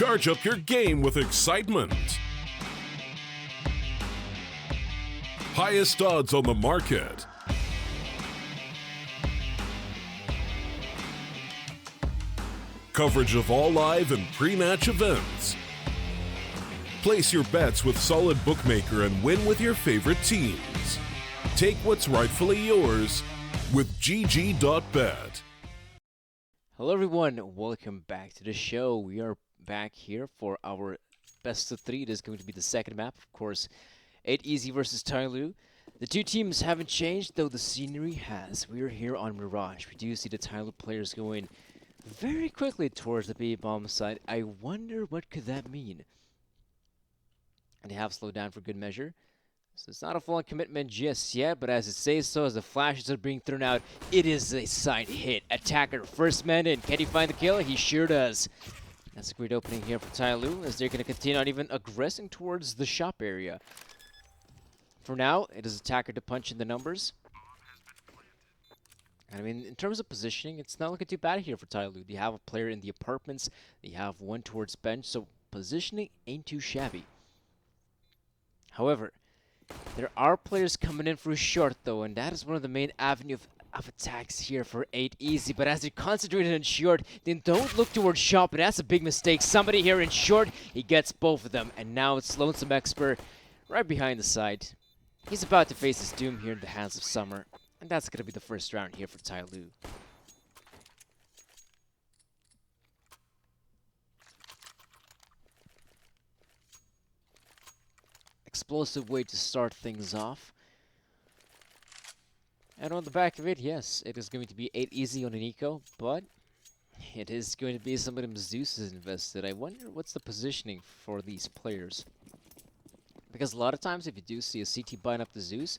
Charge up your game with excitement. Highest odds on the market. Coverage of all live and pre-match events. Place your bets with solid bookmaker and win with your favorite teams. Take what's rightfully yours with GG.bet. Hello everyone, welcome back to the show. We are back here for our best of 3. It is going to be the second map, of course, 8 Easy versus TYLOO. The two teams haven't changed, though the scenery has. We are here on Mirage. We do see the TYLOO players going very quickly towards the B-bomb side. I wonder what could that mean? And they have slowed down for good measure. So it's not a full-on commitment just yet, but as it says so, as the flashes are being thrown out, it is a side hit. Attacker, first man in. Can he find the kill? He sure does. That's a great opening here for TYLOO, as they're going to continue on even aggressing towards the shop area. For now, it is attacker to punch in the numbers. I mean, in terms of positioning, it's not looking too bad here for TYLOO. They have a player in the apartments, they have one towards bench, so positioning ain't too shabby. However, there are players coming in for a short though, and that is one of the main avenues of attacks here for 8 Easy. But as they're concentrated in short, then don't look towards shop, and that's a big mistake. Somebody here in short, he gets both of them, and now it's Lonesome Expert right behind the side. He's about to face his doom here in the hands of Summer, and that's going to be the first round here for TYLOO. Explosive way to start things off. And on the back of it, yes, it is going to be 8 Easy on an eco, but it is going to be somebody Zeus is invested. I wonder what's the positioning for these players. Because a lot of times if you do see a CT bind up the Zeus,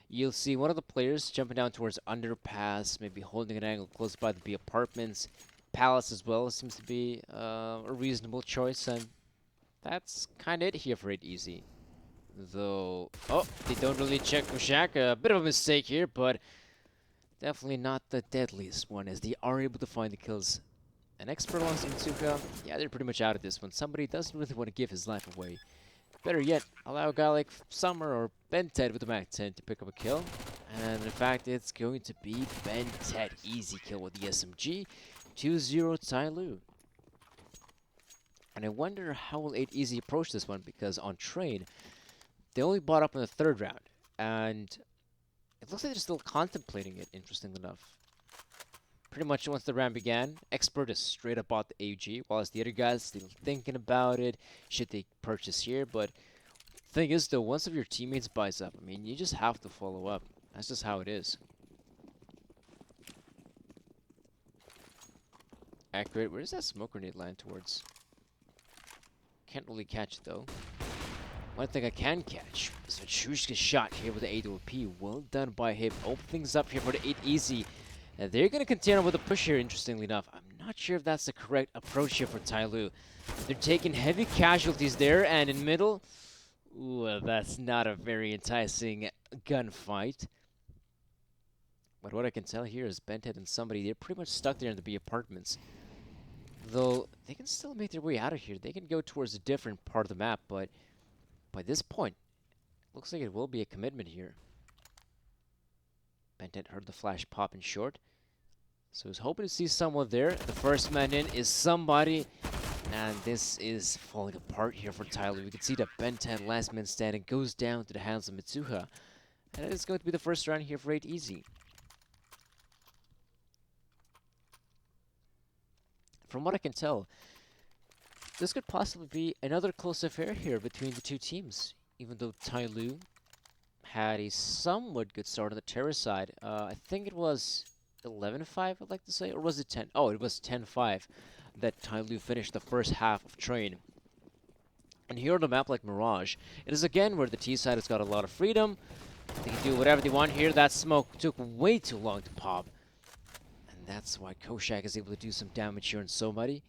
you'll see one of the players jumping down towards underpass, maybe holding an angle close by the B apartments. Palace as well seems to be a reasonable choice, and that's kind of it here for 8 Easy. Though, oh, they don't really check Koshak. A bit of a mistake here, but definitely not the deadliest one, as they are able to find the kills. An expert alongside Mitsuka, yeah, they're pretty much out of this one. Somebody doesn't really want to give his life away. Better yet, allow a guy like Summer or Ben Ted with the Mac 10 to pick up a kill. And in fact, it's going to be Ben Ted. Easy kill with the SMG. 2-0 TYLOO. And I wonder how will 8 Easy approach this one, because on trade, they only bought up in the 3rd round, and it looks like they're still contemplating it, interestingly enough. Pretty much once the round began, Expert is straight up bought the AG, whilst the other guys still thinking about it. Should they purchase here? But the thing is, though, once of your teammates buys up, I mean, you just have to follow up. That's just how it is. Accurate. Where does that smoke grenade land towards? Can't really catch it, though. One thing I can catch is a Chushka shot here with the 8OP. Well done by him. Open things up here for the 8 Easy. And they're going to continue with a push here, interestingly enough. I'm not sure if that's the correct approach here for TYLOO. They're taking heavy casualties there, and in middle, ooh, that's not a very enticing gunfight. But what I can tell here is Benthead and somebody, they're pretty much stuck there in the B apartments. Though, they can still make their way out of here. They can go towards a different part of the map, but by this point, looks like it will be a commitment here. Bentet heard the flash pop in short, so he's hoping to see someone there. The first man in is somebody, and this is falling apart here for TYLOO. We can see that Bentet, last man standing, goes down to the hands of Mitsuha, and it is going to be the first round here for 8 Easy. From what I can tell, this could possibly be another close affair here between the two teams, even though TYLOO had a somewhat good start on the terrace side. I think it was 11-5, I'd like to say, or was it 10? Oh, it was 10-5 that TYLOO finished the first half of train. And here on a map like Mirage, it is again where the T side has got a lot of freedom. They can do whatever they want here. That smoke took way too long to pop. And that's why Koshak is able to do some damage here on somebody.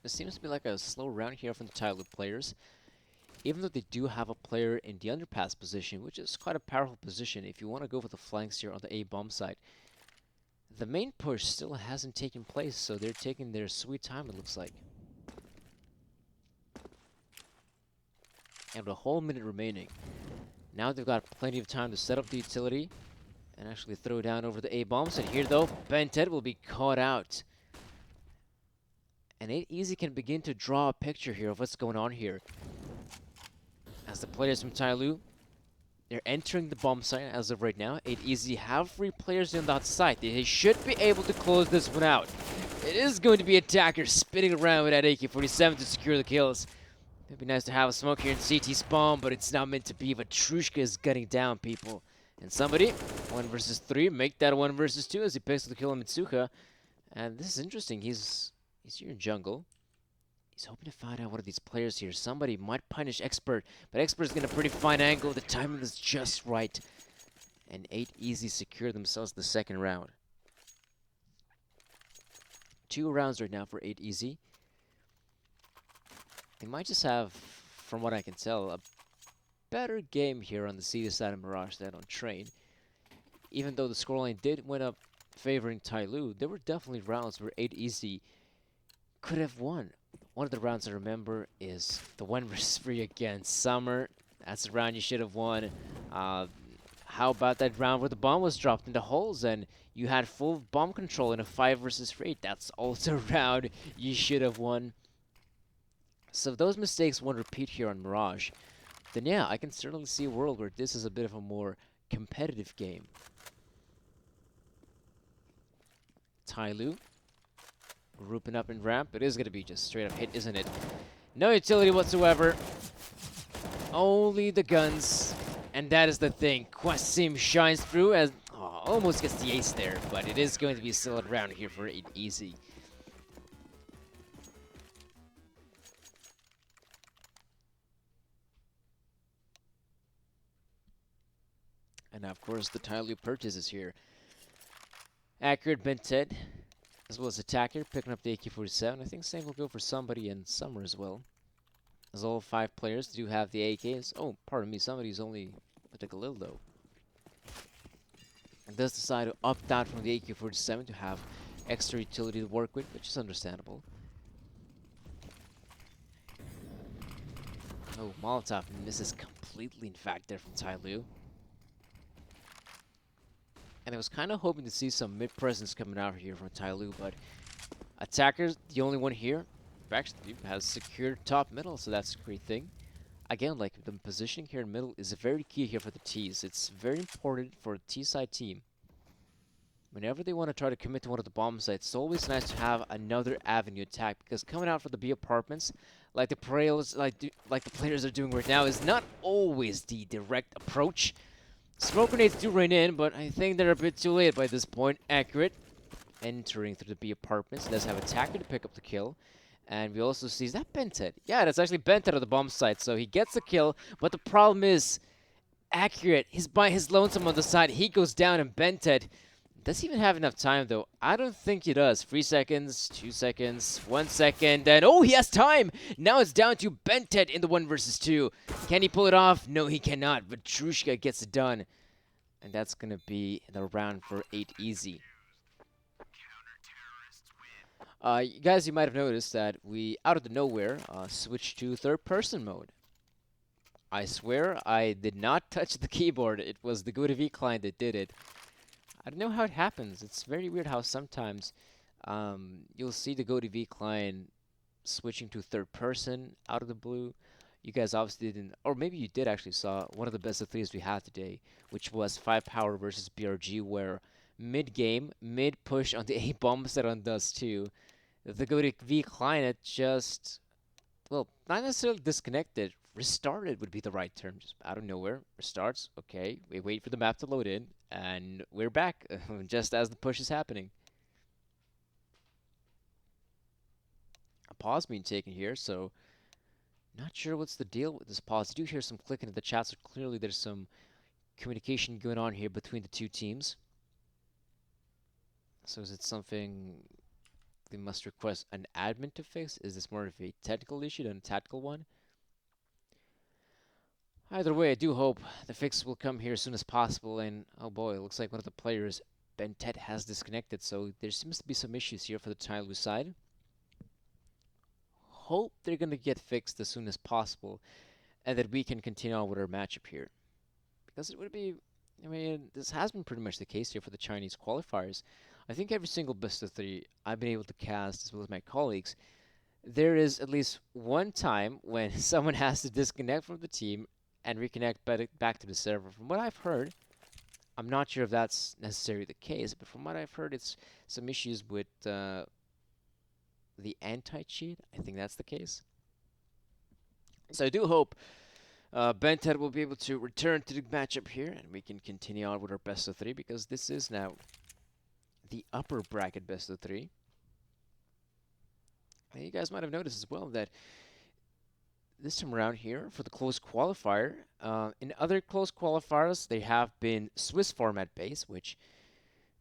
This seems to be like a slow round here from the TYLOO players. even though they do have a player in the underpass position, which is quite a powerful position if you want to go for the flanks here on the A bomb side. The main push still hasn't taken place, so they're taking their sweet time, it looks like. And with a whole minute remaining. Now they've got plenty of time to set up the utility and actually throw down over the A bombs. And here, though, Bented will be caught out. And 8Easy can begin to draw a picture here of what's going on here. As the players from TYLOO, they're entering the bomb site as of right now. 8Easy have 3 players on that site. They should be able to close this one out. It is going to be Attacker spinning around with that AK-47 to secure the kills. It'd be nice to have a smoke here in CT spawn, but it's not meant to be. Vatrushka is gunning down people. And somebody, 1 versus 3, make that 1 versus 2 as he picks the kill on Mitsuka. And this is interesting. He's here in jungle. He's hoping to find out one of these players here. Somebody might punish Expert, but Expert's got a pretty fine angle. The timing is just right. And 8Easy secure themselves the second round. 2 rounds right now for 8Easy. They might just have, from what I can tell, a better game here on the C side of Mirage than on Train. Even though the scoreline did went up favoring TYLOO, there were definitely rounds where 8Easy could have won. One of the rounds I remember is the 1 versus 3 against Summer. That's the round you should have won. How about that round where the bomb was dropped into holes and you had full bomb control in a 5 versus 3? That's also a round you should have won. So if those mistakes won't repeat here on Mirage, then yeah, I can certainly see a world where this is a bit of a more competitive game. TYLOO grouping up in ramp. It is going to be just straight up hit, isn't it? No utility whatsoever. Only the guns. And that is the thing. Questim shines through as almost gets the ace there, but it is going to be a solid round here for 8Easy. And now, of course, the TYLOO purchases here. Accurate Bented, as well as Attacker, picking up the AK-47. I think same will go for somebody in Summer as well. As all 5 players do have the AKs. Oh, pardon me, somebody's only took a little though. And does decide to opt out from the AK-47 to have extra utility to work with, which is understandable. Oh, Molotov misses completely, in fact, there from TYLOO. And I was kind of hoping to see some mid-presence coming out here from TYLOO, but Attacker's the only one here. Actually, has secured top middle, so that's a great thing. Again, like, the positioning here in middle is very key here for the Ts. It's very important for a T-side team. Whenever they want to try to commit to one of the bomb sites, it's always nice to have another avenue attack, because coming out for the B apartments, like the players are doing right now, is not always the direct approach. Smoke grenades do rain in, but I think they're a bit too late by this point. Accurate. Entering through the B apartments. Does have Attacker to pick up the kill. And we also see, is that Bented? Yeah, that's actually Bented at the bomb site. So he gets the kill, but the problem is, Accurate, he's by his lonesome on the side. He goes down and Bented. Does he even have enough time, though? I don't think he does. 3 seconds, 2 seconds, 1 second, and oh, he has time! Now it's down to Bented in the 1 versus 2. Can he pull it off? No, he cannot, but Trushka gets it done. And that's going to be the round for 8Easy. You guys, you might have noticed that we, out of the nowhere, switched to third-person mode. I swear I did not touch the keyboard. It was the GoToV client that did it. I don't know how it happens. It's very weird how sometimes you'll see the GoToV client switching to third person out of the blue. You guys obviously didn't, or maybe you did actually saw one of the best of 3s we had today, which was 5 Power versus BRG, where mid-game, mid-push on the A-bomb set on Dust 2, the GoToV client just, well, not necessarily disconnected, restarted would be the right term, just out of nowhere, restarts, okay, we wait for the map to load in, and we're back, just as the push is happening. A pause being taken here, so not sure what's the deal with this pause. I do hear some clicking in the chat, so clearly there's some communication going on here between the two teams. So is it something they must request an admin to fix? Is this more of a technical issue than a tactical one? Either way, I do hope the fix will come here as soon as possible. And oh boy, it looks like one of the players, Bentet, has disconnected. So there seems to be some issues here for the TYLOO side. Hope they're going to get fixed as soon as possible and that we can continue on with our matchup here. Because it would be, I mean, this has been pretty much the case here for the Chinese qualifiers. I think every single best of three I've been able to cast, as well as my colleagues, there is at least one time when someone has to disconnect from the team and reconnect back to the server. From what I've heard, I'm not sure if that's necessarily the case, but from what I've heard, it's some issues with the anti-cheat. I think that's the case. So I do hope Bented will be able to return to the matchup here, and we can continue on with our best of three, because this is now the upper bracket best of three. And you guys might have noticed as well that this time around here for the close qualifier, in other close qualifiers, they have been Swiss format based, which,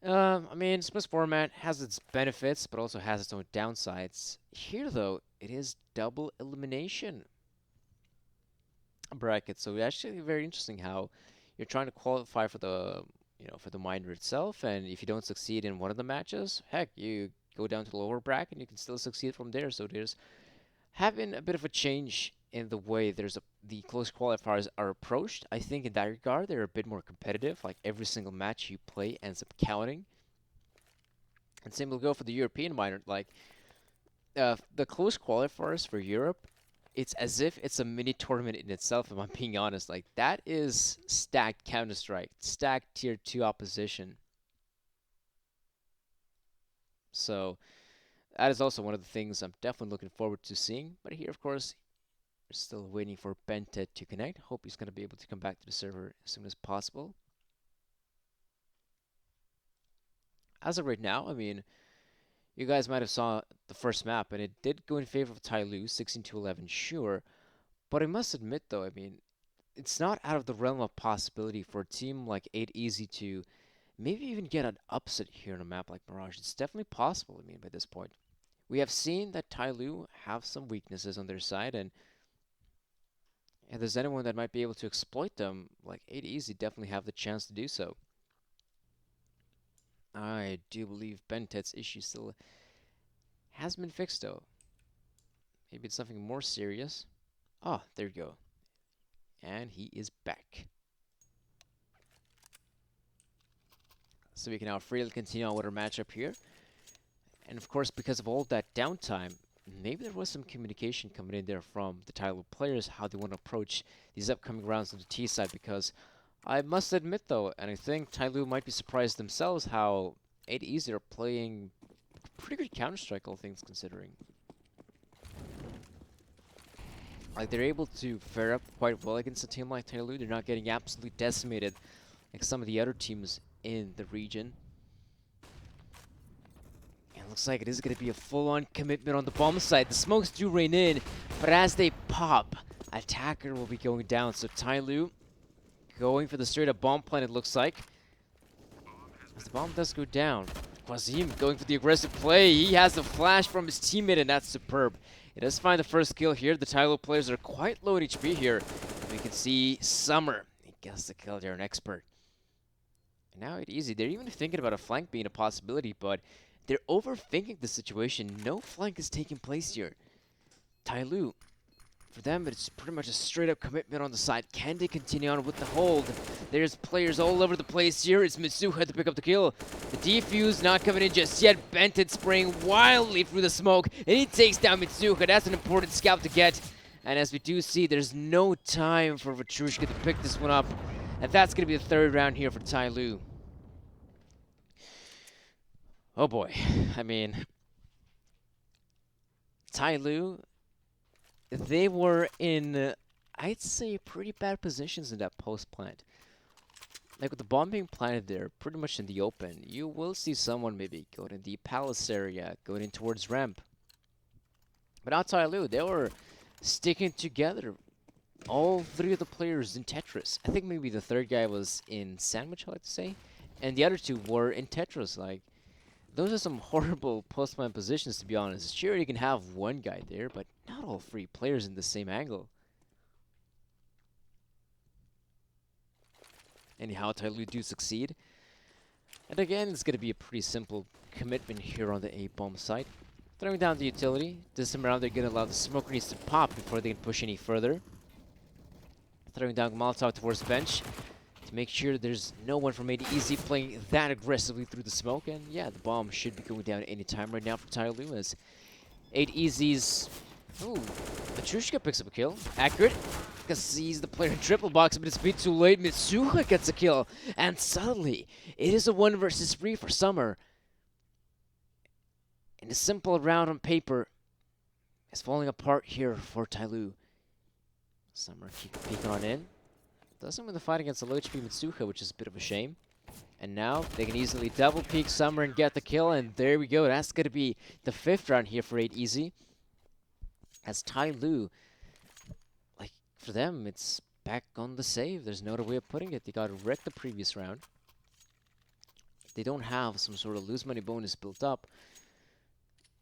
I mean, Swiss format has its benefits, but also has its own downsides. Here, though, it is double elimination bracket, so it's actually very interesting how you're trying to qualify for the, for the minor itself, and if you don't succeed in one of the matches, heck, you go down to the lower bracket and you can still succeed from there. So there's having a bit of a change in the way the close qualifiers are approached. I think in that regard they're a bit more competitive. Like every single match you play ends up counting. And same will go for the European minor. Like the close qualifiers for Europe, it's as if it's a mini tournament in itself. If I'm being honest, like that is stacked Counter-Strike, stacked Tier 2 opposition. So that is also one of the things I'm definitely looking forward to seeing. But here, of course, we're still waiting for Bentet to connect. Hope he's going to be able to come back to the server as soon as possible. As of right now, I mean, you guys might have saw the first map, and it did go in favor of TYLOO, 16-11, sure. But I must admit, though, I mean, it's not out of the realm of possibility for a team like 8easy to maybe even get an upset here on a map like Mirage. It's definitely possible, I mean, by this point. We have seen that TYLOO have some weaknesses on their side, and if there's anyone that might be able to exploit them, like 8easy definitely have the chance to do so. I do believe Bentet's issue still has been fixed, though. Maybe it's something more serious. Oh, there you go. And he is back. So we can now freely continue on with our matchup here. And of course, because of all that downtime, maybe there was some communication coming in there from the TYLOO players, how they want to approach these upcoming rounds on the T side, because I must admit, though, and I think TYLOO might be surprised themselves how 8easy are playing pretty good Counter-Strike, all things considering. Like, they're able to fare up quite well against a team like TYLOO. They're not getting absolutely decimated like some of the other teams in the region. And it looks like it is going to be a full-on commitment on the bomb side. The smokes do rain in, but as they pop, Attacker will be going down. So TYLOO going for the straight-up bomb plant, it looks like. As the bomb does go down, Quasim going for the aggressive play. He has the flash from his teammate, and that's superb. He does find the first kill here. The TYLOO players are quite low in HP here. We can see Summer. He gets the kill there, an expert. And now 8easy. They're even thinking about a flank being a possibility, but they're overthinking the situation. No flank is taking place here. TYLOO, for them, it's pretty much a straight-up commitment on the side. Can they continue on with the hold? There's players all over the place here. It's Mitsuha to pick up the kill. The defuse not coming in just yet. Benton spraying wildly through the smoke, and he takes down Mitsuha. That's an important scout to get. And as we do see, there's no time for Vatrushka to pick this one up. And that's going to be the third round here for TYLOO. Oh boy. I mean, TYLOO, they were in, I'd say, pretty bad positions in that post plant. Like with the bomb being planted there, pretty much in the open, you will see someone maybe going in the palace area, going in towards ramp. But not TYLOO, they were sticking together. All three of the players in Tetris. I think maybe the third guy was in Sandwich, I like to say. And the other two were in Tetris. Like, those are some horrible post-plant positions, to be honest. Sure, you can have one guy there, but not all three players in the same angle. anyhow TYLOO do succeed. And again, it's going to be a pretty simple commitment here on the A-bomb site. Throwing down the utility. This time around, they're going to allow the smoke grenades to pop before they can push any further. Throwing down Molotov towards the bench to make sure there's no one from 8 Easy playing that aggressively through the smoke. And yeah, the bomb should be going down any time right now for TYLOO as 8 Easy's... Ooh, Petrushka picks up a kill. Accurate. Because sees the player in triple box, but it's been too late. Mitsuha gets a kill. And suddenly, it is a 1 versus 3 for Summer. And a simple round on paper is falling apart here for TYLOO. Summer keep peeking on in. Doesn't win the fight against the low HP Mitsuha, which is a bit of a shame. And now they can easily double peek Summer and get the kill. And there we go. That's going to be the 5th round here for 8 Easy. As TYLOO, like for them, it's back on the save. There's no other way of putting it. They got wrecked the previous round. They don't have some sort of lose money bonus built up.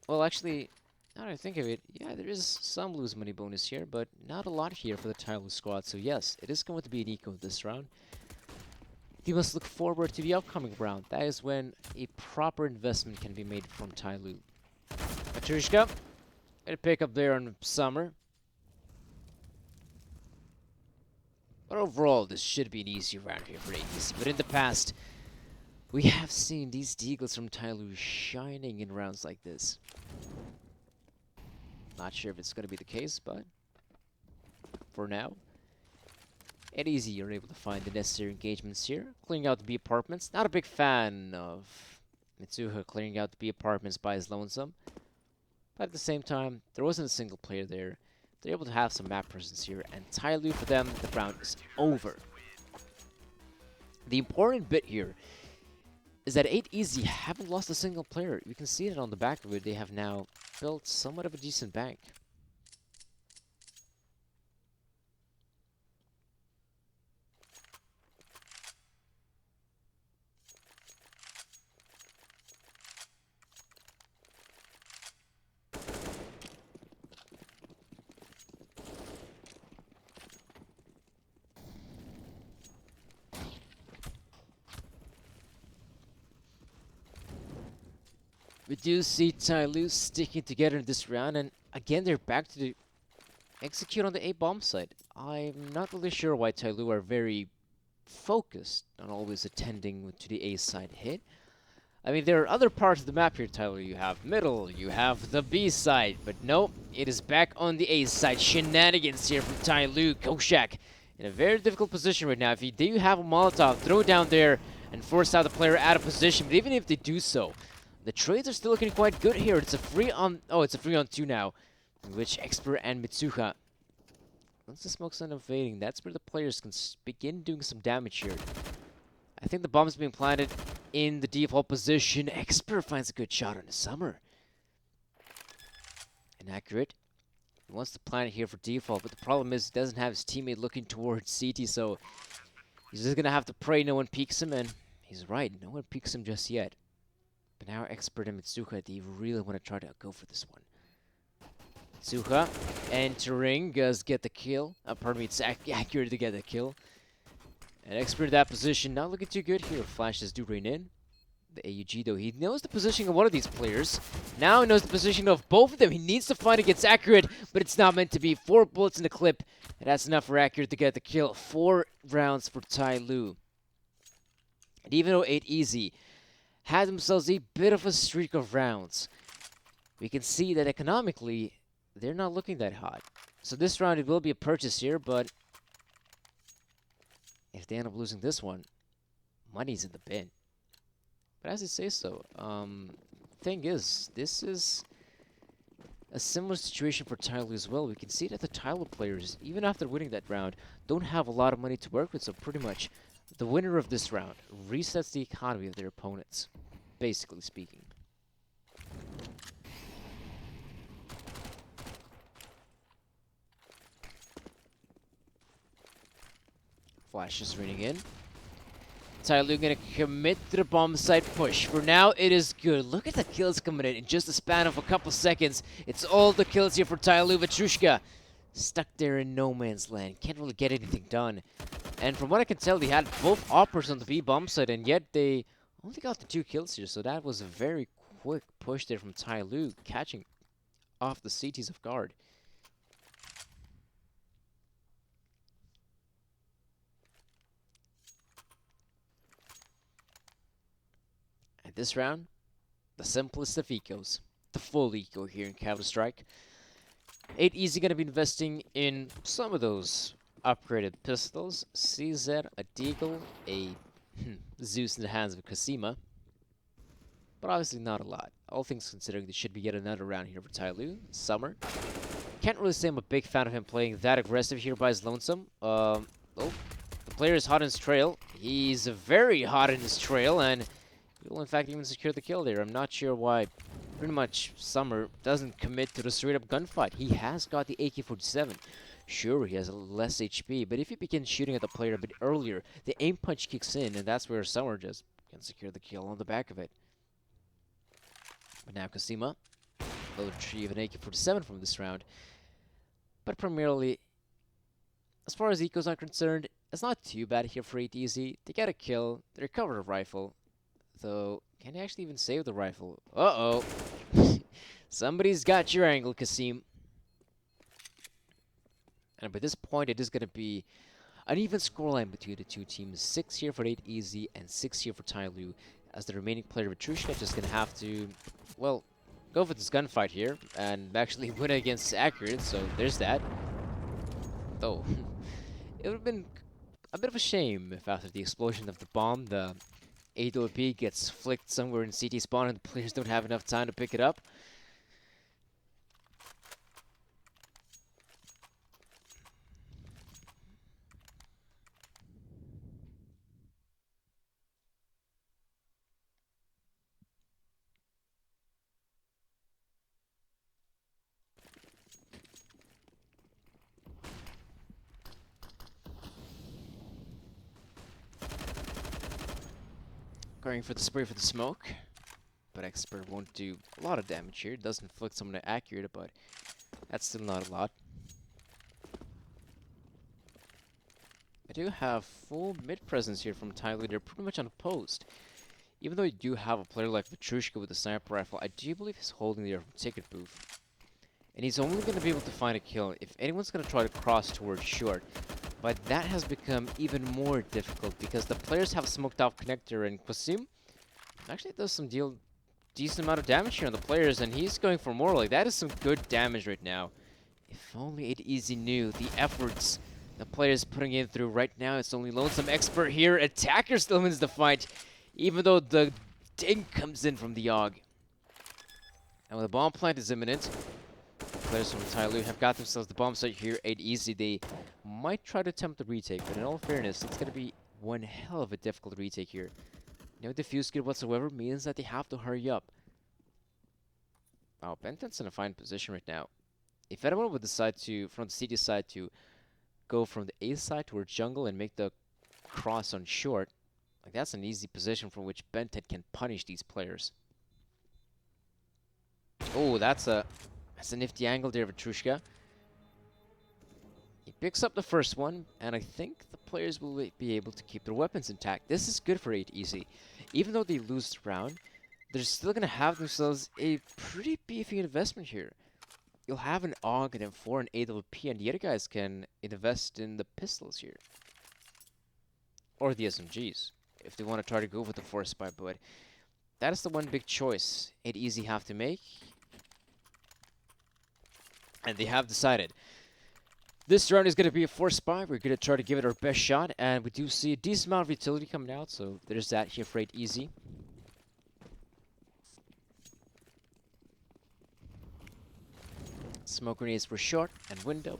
Well, actually, now that I think of it, yeah, there is some lose money bonus here, but not a lot here for the TYLOO squad. So yes, it is going to be an eco this round. You must look forward to the upcoming round. That is when a proper investment can be made from TYLOO. Petrushka, a pick up there on Summer. But overall, this should be an easy round here for 8 Easy. But in the past, we have seen these deagles from TYLOO shining in rounds like this. Not sure if it's going to be the case, but for now, 8 Easy, you're able to find the necessary engagements here. Clearing out the B apartments. Not a big fan of Mitsuha clearing out the B apartments by his lonesome. But at the same time, there wasn't a single player there. They're able to have some map presence here. And TYLOO, for them, the round is over. The important bit here is that 8 Easy haven't lost a single player. You can see it on the back of it. They have now built somewhat of a decent bank. We do see TYLOO sticking together in this round, and again they're back to execute on the A-bomb site. I'm not really sure why TYLOO are very focused on always attending to the A side hit. I mean, there are other parts of the map here, TYLOO. You have middle, you have the B side, but no, it is back on the A side. Shenanigans here from TYLOO. Koshak in a very difficult position right now. If you do have a Molotov, throw it down there and force out the player out of position. But even if they do so, the trades are still looking quite good here. It's a free on... Oh, it's a 3-on-2 now, in which Expert and Mitsuha... Once the smoke's end up fading, that's where the players can begin doing some damage here. I think the bomb's being planted in the default position. Expert finds a good shot on the Summer. Inaccurate. He wants to plant it here for default, but the problem is he doesn't have his teammate looking towards CT, so he's just going to have to pray no one peeks him, and he's right, no one peeks him just yet. But now Expert and Mitsuha, they really want to try to go for this one. Mitsuha entering, does get the kill. Pardon me, it's accurate to get the kill. And Expert in that position, not looking too good here. Flashes do rain in. The AUG though, he knows the positioning of one of these players. Now he knows the positioning of both of them. He needs to find it gets Accurate, but it's not meant to be. 4 bullets in the clip, and that's enough for Accurate to get the kill. 4 rounds for TYLOO. And even though 8 Easy had themselves a bit of a streak of rounds, we can see that economically, they're not looking that hot. So this round, it will be a purchase here, but if they end up losing this one, money's in the bin. But as I say so, thing is, this is a similar situation for TYLOO as well. We can see that the TYLOO players, even after winning that round, don't have a lot of money to work with, so pretty much the winner of this round resets the economy of their opponents, basically speaking. Flash is raining in. TYLOO gonna commit to the bomb site push. For now, it is good. Look at the kills coming in just a span of a couple seconds. It's all the kills here for TYLOO. Petrushka stuck there in no man's land. Can't really get anything done. And from what I can tell, they had both operas on the B bomb side, and yet they only got the 2 kills here. So that was a very quick push there from TYLOO, catching off the CTs of guard. And this round, the simplest of ecos. The full eco here in Counter-Strike. 8 Easy gonna be investing in some of those upgraded pistols. CZ, a Deagle, a Zeus in the hands of Kasima. But obviously not a lot. All things considering, there should be yet another round here for TYLOO. Summer. Can't really say I'm a big fan of him playing that aggressive here by his lonesome. Oh, the player is hot in his trail. He's very hot in his trail, and he will in fact even secure the kill there. I'm not sure why pretty much Summer doesn't commit to the straight-up gunfight. He has got the AK-47. Sure, he has less HP, but if he begins shooting at the player a bit earlier, the aim punch kicks in, and that's where Summer just can secure the kill on the back of it. But now Kasima will retrieve an AK-47 from this round. But primarily, as far as ecos are concerned, it's not too bad here for 8 Easy. They get a kill, they recover a rifle, though can they actually even save the rifle? Uh-oh. Somebody's got your angle, Kasim. And by this point, it is going to be an even scoreline between the two teams. 6 here for 8 Easy and 6 here for TYLOO, as the remaining player, Vitrushka, just going to have to, well, go for this gunfight here and actually win against Accurate, so there's that. Though, it would have been a bit of a shame if after the explosion of the bomb, the AWP gets flicked somewhere in CT spawn and the players don't have enough time to pick it up. Going for the spray for the smoke, but Expert won't do a lot of damage here. It does inflict someone accurate, but that's still not a lot. I do have full mid presence here from TYLOO. They're pretty much unopposed. Even though you do have a player like Vitrushka with a sniper rifle, I do believe he's holding there from ticket booth. And he's only going to be able to find a kill if anyone's going to try to cross towards short. But that has become even more difficult because the players have smoked off connector, and Qasim actually does some decent amount of damage here on the players, and he's going for more. Like, that is some good damage right now. If only 8 Easy knew the efforts the players putting in through right now. It's only Lonesome Expert here. Attacker still wins the fight, even though the ding comes in from the AUG. And when the bomb plant is imminent, players from TYLOO have got themselves the bomb site here. 8 Easy, they might try to attempt the retake, but in all fairness, it's going to be one hell of a difficult retake here. No defuse kit whatsoever means that they have to hurry up. Wow, Benton's in a fine position right now. If anyone would decide to, from the CT side, to go from the A side towards jungle and make the cross on short, like, that's an easy position from which Benton can punish these players. Oh, that's a nifty angle there, Vitrushka. He picks up the first one, and I think the players will be able to keep their weapons intact. This is good for 8 Easy. Even though they lose the round, they're still going to have themselves a pretty beefy investment here. You'll have an AUG, an M4, an AWP, and the other guys can invest in the pistols here. Or the SMGs, if they want to try to go with the force spy, but that is the one big choice 8 Easy have to make. And they have decided. This round is going to be a force spy. We're going to try to give it our best shot, and we do see a decent amount of utility coming out, so there's that here for 8 Easy. Smoke grenades for short and window.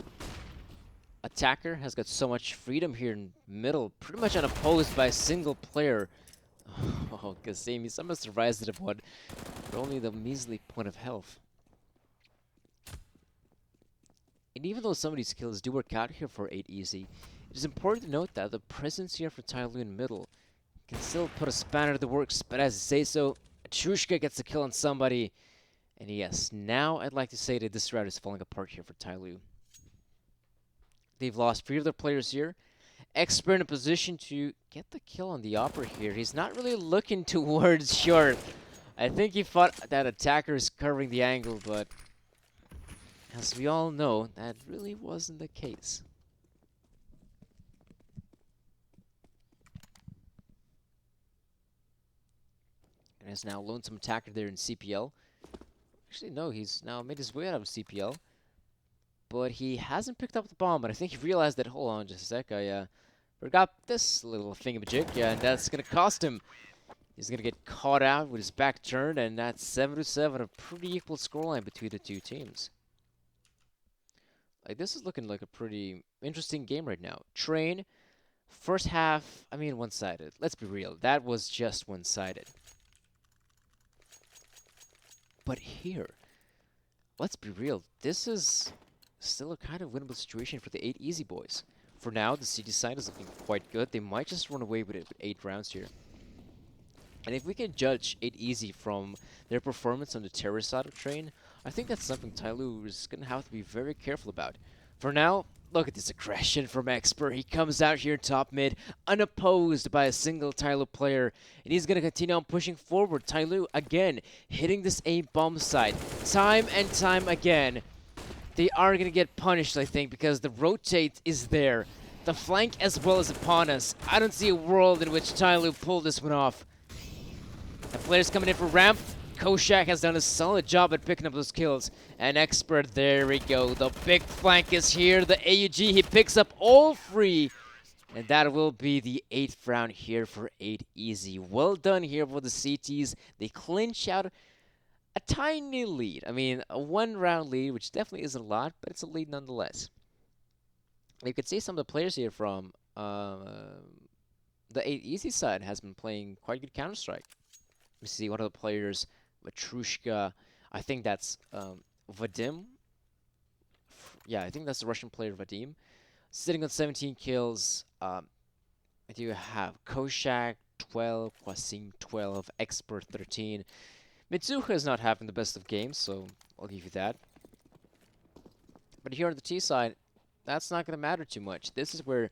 Attacker has got so much freedom here in middle, pretty much unopposed by a single player. Oh, Kasemi, someone survives the one for only the measly point of health. And even though some of these kills do work out here for 8 Easy, it is important to note that the presence here for TYLOO in middle can still put a spanner to the works, but as I say so, Trushka gets a kill on somebody. And yes, now I'd like to say that this round is falling apart here for TYLOO. They've lost 3 of their players here, Expert in a position to get the kill on the Opera here. He's not really looking towards short. I think he thought that attacker is covering the angle, but as we all know, that really wasn't the case. And is now lonesome attacker there in CPL. Actually, no, he's now made his way out of CPL. But he hasn't picked up the bomb, but I think he realized that, hold on just a sec, I forgot this little thingamajig, and that's going to cost him. He's going to get caught out with his back turned, and that's 7-7, a pretty equal scoreline between the two teams. Like, this is looking like a pretty interesting game right now. Train, first half, I mean, one-sided. Let's be real, that was just one-sided. But here, let's be real, this is still a kind of winnable situation for the 8 Easy boys. For now, the CT side is looking quite good. They might just run away with it with 8 rounds here. And if we can judge 8 Easy from their performance on the terrorist side of Train, I think that's something TYLOO is going to have to be very careful about. For now, look at this aggression from Expert. He comes out here top mid, unopposed by a single TYLOO player, and he's going to continue on pushing forward. TYLOO, again, hitting this A-bomb side. Time and time again, they are going to get punished, I think, because the rotate is there. The flank as well is upon us. I don't see a world in which TYLOO pulled this one off. The players coming in for ramp. Koshak has done a solid job at picking up those kills. And Expert, there we go. The big flank is here. The AUG, he picks up all 3. And that will be the 8th round here for 8 Easy. Well done here for the CTs. They clinch out a tiny lead. I mean, a 1-round lead, which definitely isn't a lot, but it's a lead nonetheless. You could see some of the players here from the 8 Easy side has been playing quite good Counter-Strike. We see one of the players, Matrushka, I think that's Vadim. Yeah, I think that's the Russian player, Vadim. Sitting on 17 kills. I do have Koshak, 12, Kwasim, 12, Expert, 13. Mitsuha is not having the best of games, so I'll give you that. But here on the T side, that's not going to matter too much. This is where,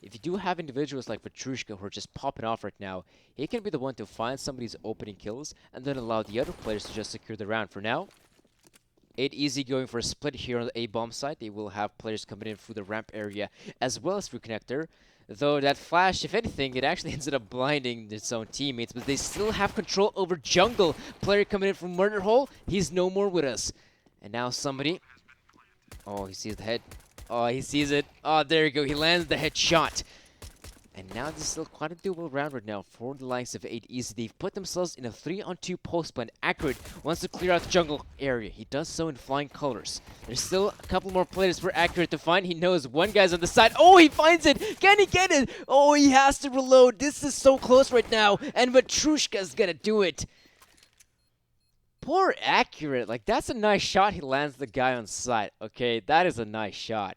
if you do have individuals like Petrushka who are just popping off right now, he can be the one to find somebody's opening kills and then allow the other players to just secure the round. For now, 8 Easy going for a split here on the A-bomb side. They will have players coming in through the ramp area as well as through connector. Though that flash, if anything, it actually ended up blinding its own teammates, but they still have control over jungle. Player coming in from Murder Hole, he's no more with us. And now somebody, oh, he sees the head. Oh, he sees it. Oh, there you go. He lands the headshot. And now this is still quite a doable round right now for the likes of 8 Easy. They've put themselves in a 3-on-2 post, but Accurate wants to clear out the jungle area. He does so in flying colors. There's still a couple more players for Accurate to find. He knows one guy's on the side. Oh, he finds it! Can he get it? Oh, he has to reload. This is so close right now, and Matrushka's gonna do it. Poor Accurate. Like, that's a nice shot. He lands the guy on sight. Okay, that is a nice shot.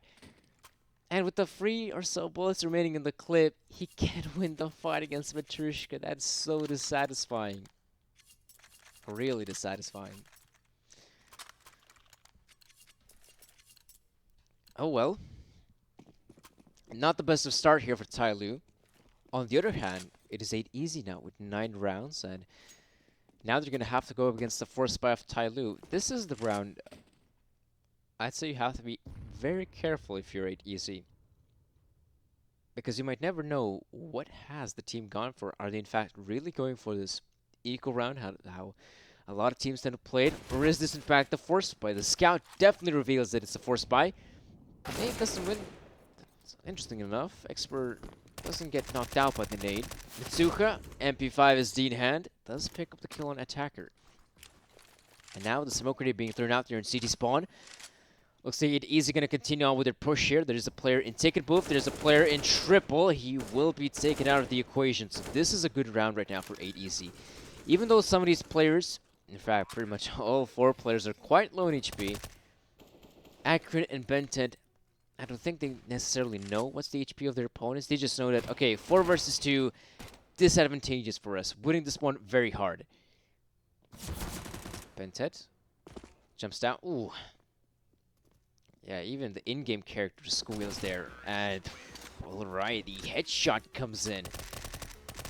And with the 3 or so bullets remaining in the clip, he can win the fight against Matrushka. That's so dissatisfying. Really dissatisfying. Oh well. Not the best of start here for TYLOO. On the other hand, it is 8 Easy now with 9 rounds, and now they're going to have to go up against the 4th spy of TYLOO. This is the round I'd say you have to be very careful if you're 8 Easy. Because you might never know what has the team gone for. Are they in fact really going for this equal round? How a lot of teams tend to play it? Or is this in fact the 4th spy? The scout definitely reveals that it's the 4th spy. Nade doesn't win. That's interesting enough. Expert doesn't get knocked out by the nade. Mitsuha, MP5 is D in hand, does pick up the kill on attacker. And now the smoke grenade being thrown out there in CT spawn. Looks like 8 Easy going to continue on with their push here. There's a player in ticket booth. There's a player in triple. He will be taken out of the equation. So this is a good round right now for 8 Easy. Even though some of these players, in fact, pretty much all 4 players are quite low in HP. Accurate and Bentent, I don't think they necessarily know what's the HP of their opponents. They just know that, okay, 4 versus 2, disadvantageous for us. Winning this one very hard. Bentet jumps down. Ooh. Yeah, even the in-game character squeals there. And Alright, the headshot comes in.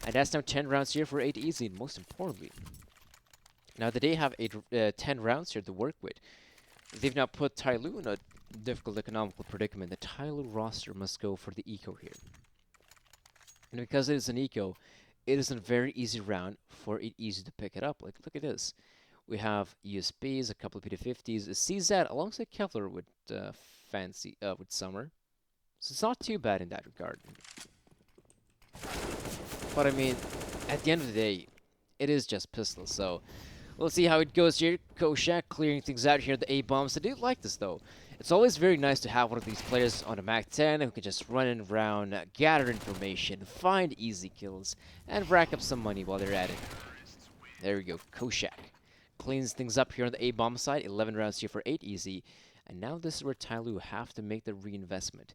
And that's now 10 rounds here for 8 easy, and most importantly. Now that they have 10 rounds here to work with, they've now put TYLOO in a difficult economical predicament. The TYLOO roster must go for the eco here. And because it is an eco, it is a very easy round for it easy to pick it up. Like, look at this. We have USBs, a couple of P50s, a CZ alongside Kevlar with with Summer. So it's not too bad in that regard. But I mean, at the end of the day, it is just pistols. So we'll see how it goes here. Koshak clearing things out here, the A-bombs. I do like this though. It's always very nice to have one of these players on a MAC-10 who can just run in around, gather information, find easy kills, and rack up some money while they're at it. There we go, Koshak cleans things up here on the A-bomb side. 11 rounds here for 8 easy. And now this is where TYLOO have to make the reinvestment.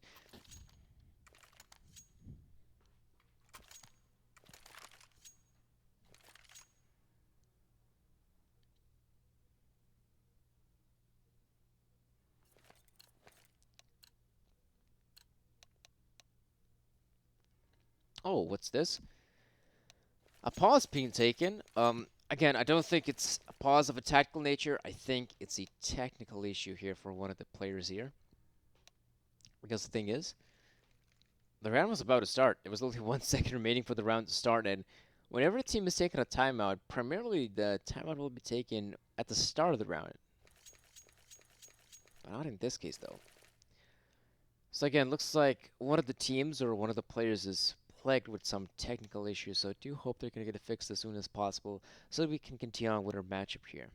Oh, what's this? A pause being taken. Again, I don't think it's a pause of a tactical nature. I think it's a technical issue here for one of the players here. Because the thing is, the round was about to start. There was only 1 second remaining for the round to start, and whenever a team is taking a timeout, primarily the timeout will be taken at the start of the round. But not in this case, though. So again, looks like one of the teams or one of the players is plagued with some technical issues, so I do hope they're going to get it fixed as soon as possible so that we can continue on with our matchup here.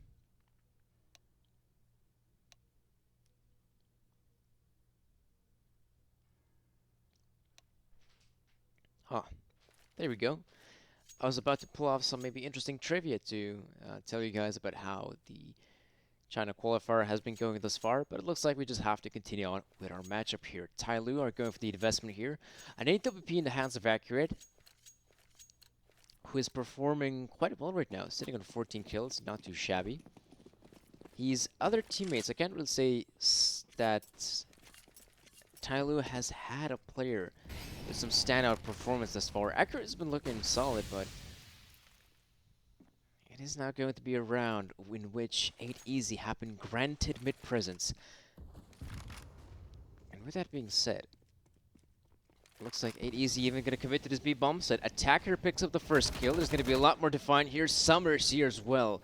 Huh. There we go. I was about to pull off some maybe interesting trivia to tell you guys about how the China Qualifier has been going thus far, but it looks like we just have to continue on with our matchup here. TYLOO are going for the investment here. An AWP in the hands of Accurate, who is performing quite well right now, sitting on 14 kills, not too shabby. His other teammates, I can't really say that TYLOO has had a player with some standout performance thus far. Accurate has been looking solid, but it is now going to be a round in which 8 easy have been granted mid-presence. And with that being said, it looks like 8 easy even going to commit to this B-bomb set. Attacker picks up the first kill. There's going to be a lot more defined here. Summer's here as well.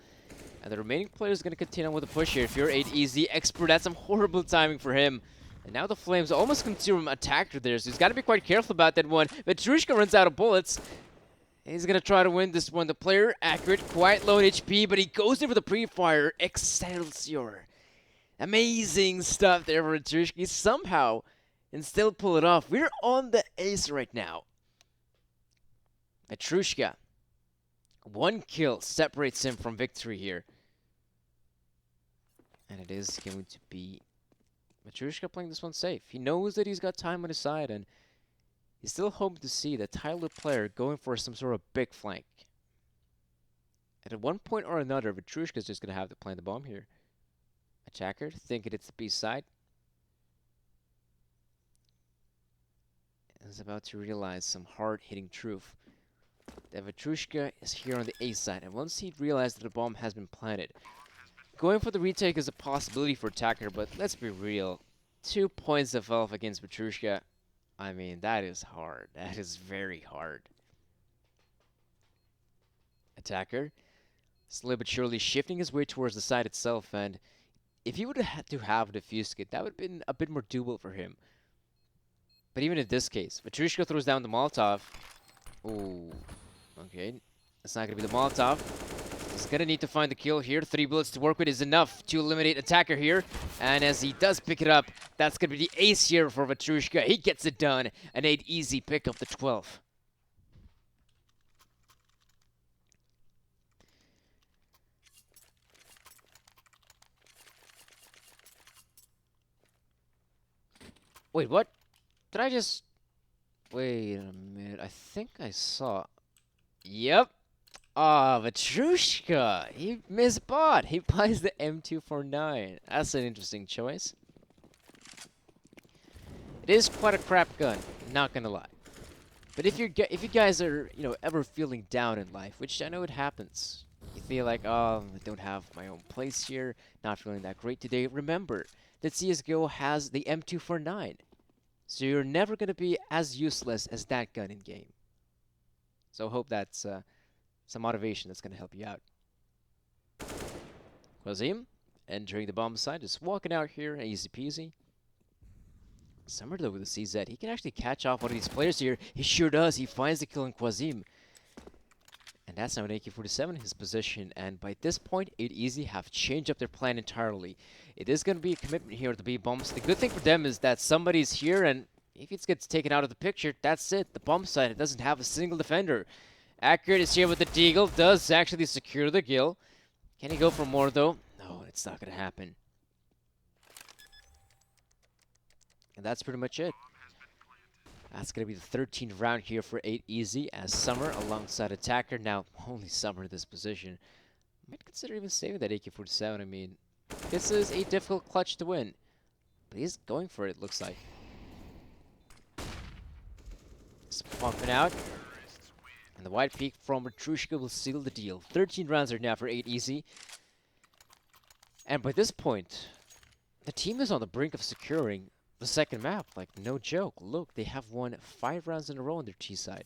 And the remaining player is going to continue on with the push here. If you're 8 easy, Expert, that's some horrible timing for him. And now the Flames almost consume Attacker there, so he's got to be quite careful about that one. Petrushka runs out of bullets. He's going to try to win this one. The player, Accurate, quite low in HP, but he goes in for the pre-fire. Excelsior. Amazing stuff there for Petrushka. He somehow and still pull it off. We're on the ace right now. Petrushka. 1 kill separates him from victory here. And it is going to be Petrushka playing this one safe. He knows that he's got time on his side, and he's still hoping to see the TYLOO player going for some sort of big flank. And at one point or another, Petrushka's just going to have to plant the bomb here. Attacker thinking it's the B side. Is about to realize some hard-hitting truth. That Petrushka is here on the A side, and once he realized that the bomb has been planted, going for the retake is a possibility for Attacker, but let's be real. 2 points of health against Petrushka. I mean, that is hard. That is very hard. Attacker, slowly but surely shifting his way towards the side itself, and if he would have had to have a defuse kit, that would have been a bit more doable for him. But even in this case, Petrushka throws down the Molotov. Ooh, okay. That's not going to be the Molotov. He's going to need to find the kill here. 3 bullets to work with is enough to eliminate Attacker here. And as he does pick it up, that's going to be the ace here for Petrushka. He gets it done. An 8 easy pick up the 12. Wait, what? Did I just... Wait a minute. I think I saw... Yep. Ah, Petrushka. He misbought. He buys the M249. That's an interesting choice. It is quite a crap gun. Not gonna lie. But if you guys are, you know, ever feeling down in life, which I know it happens, you feel like, oh, I don't have my own place here, not feeling that great today. Remember that CS:GO has the M249, so you're never gonna be as useless as that gun in game. So I hope that's some motivation that's gonna help you out. Quazim entering the bomb site, just walking out here, easy peasy. Summer though with the CZ, he can actually catch off one of these players here. He sure does. He finds the kill on Quazim. And that's now an AK-47 in his position. And by this point, 8easy have changed up their plan entirely. It is going to be a commitment here at the B bombs. The good thing for them is that somebody's here, and if it gets taken out of the picture, that's it. The bomb site, it doesn't have a single defender. Accurate is here with the Deagle. Does actually secure the kill. Can he go for more though? No, it's not going to happen. And that's pretty much it. That's going to be the 13th round here for 8easy as Summer alongside Attacker. Now, only Summer in this position. Might consider even saving that AK-47. I mean, this is a difficult clutch to win. But he's going for it, looks like. Just pumping out. And the wide peak from Retrushka will seal the deal. 13 rounds are now for 8easy. And by this point, the team is on the brink of securing the second map, like no joke. Look, they have won 5 rounds in a row on their T side.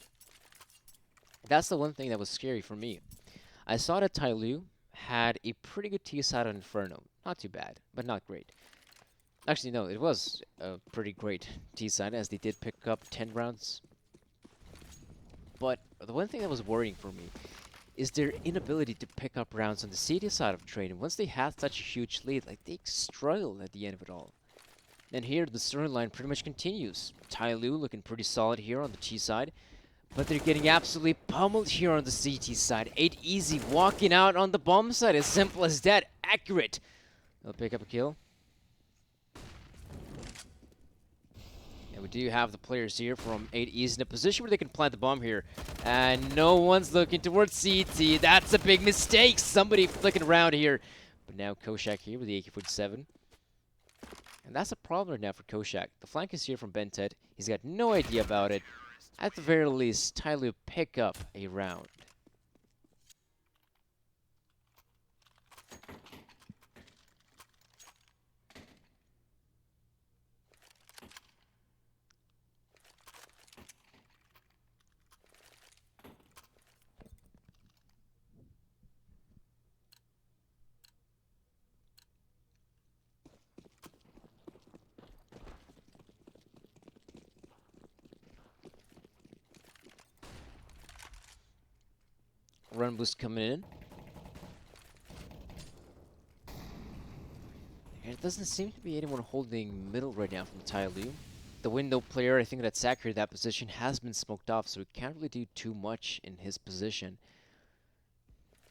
That's the one thing that was scary for me. I saw that TYLOO had a pretty good T side on Inferno. Not too bad, but not great. Actually, no, it was a pretty great T side as they did pick up 10 rounds. But the one thing that was worrying for me is their inability to pick up rounds on the CT side of the train. And once they had such a huge lead, like they struggled at the end of it all. And here, the storyline pretty much continues. TYLOO looking pretty solid here on the T side. But they're getting absolutely pummeled here on the CT side. 8easy walking out on the bomb side. As simple as that. Accurate. They'll pick up a kill. And we do have the players here from 8easy in a position where they can plant the bomb here. And no one's looking towards CT. That's a big mistake. Somebody flicking around here. But now Koshak here with the AK-47. And that's a problem right now for Koshak. The flank is here from Bentet. He's got no idea about it. At the very least, TYLOO pick up a round. Run boost coming in. And it doesn't seem to be anyone holding middle right now from TYLOO. The window player, I think that's accurate, that position has been smoked off, so we can't really do too much in his position.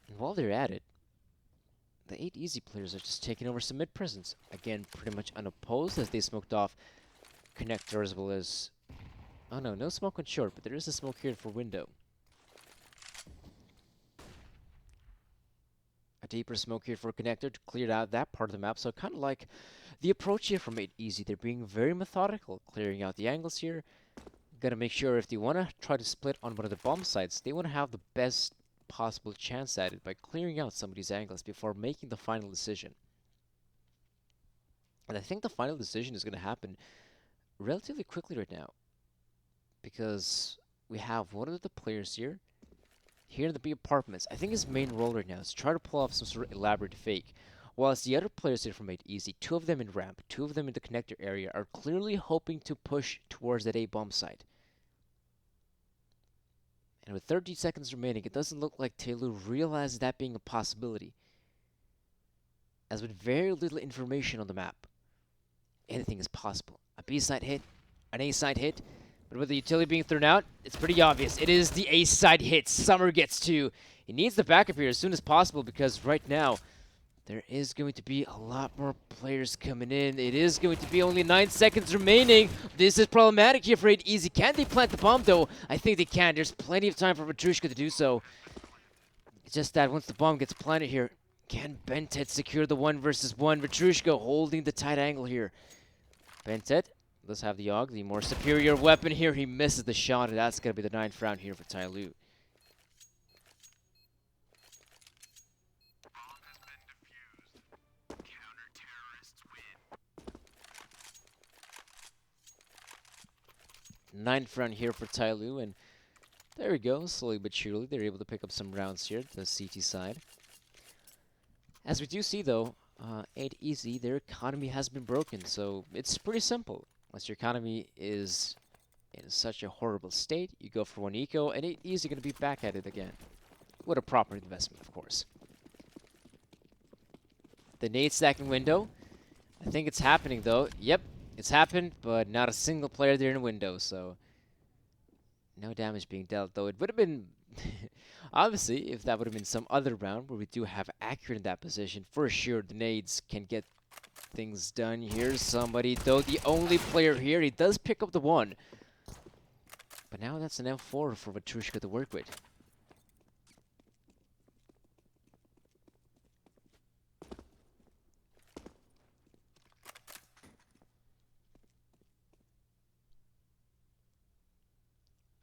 And while they're at it, the 8easy players are just taking over some mid presence. Again, pretty much unopposed as they smoked off connector as well as... Oh no, no smoke on short, but there is a smoke here for window. A deeper smoke here for connector to clear out that part of the map. So kind of like the approach here from 8easy. They're being very methodical, clearing out the angles here. Gotta make sure if they want to try to split on one of the bomb sites, they want to have the best possible chance at it by clearing out some of these angles before making the final decision. And I think the final decision is going to happen relatively quickly right now. Because we have one of the players here in the B apartments. I think his main role right now is to try to pull off some sort of elaborate fake. Whilst the other players here from 8easy, 2 of them in ramp, 2 of them in the connector area, are clearly hoping to push towards that A bomb site. And with 30 seconds remaining, it doesn't look like TYLOO realizes that being a possibility. As with very little information on the map, anything is possible. A B side hit, an A side hit, but with the utility being thrown out, it's pretty obvious. It is the A side hit. Summer gets 2. He needs the backup here as soon as possible because right now, there is going to be a lot more players coming in. It is going to be only 9 seconds remaining. This is problematic here for 8easy. Can they plant the bomb, though? I think they can. There's plenty of time for Petrushka to do so. It's just that once the bomb gets planted here, can Bentet secure the 1 versus 1? Petrushka holding the tight angle here. Bentet Does have the AUG, the more superior weapon here. He misses the shot, and that's going to be the 9th round here for TYLOO. Ninth round here for TYLOO, and there we go. Slowly but surely, they're able to pick up some rounds here to the CT side. As we do see, though, 8 Easy, their economy has been broken, so it's pretty simple. Once your economy is in such a horrible state, you go for 1 eco, and 8 Easy going to be back at it again. With a proper investment, of course. The nade stacking window. I think it's happening, though. Yep, it's happened, but not a single player there in the window, so no damage being dealt, though. It would have been, obviously, if that would have been some other round where we do have accurate in that position, for sure the nades can get things done. Here's somebody, though, the only player here. He does pick up the 1. But now that's an F4 for Vetrushka to work with.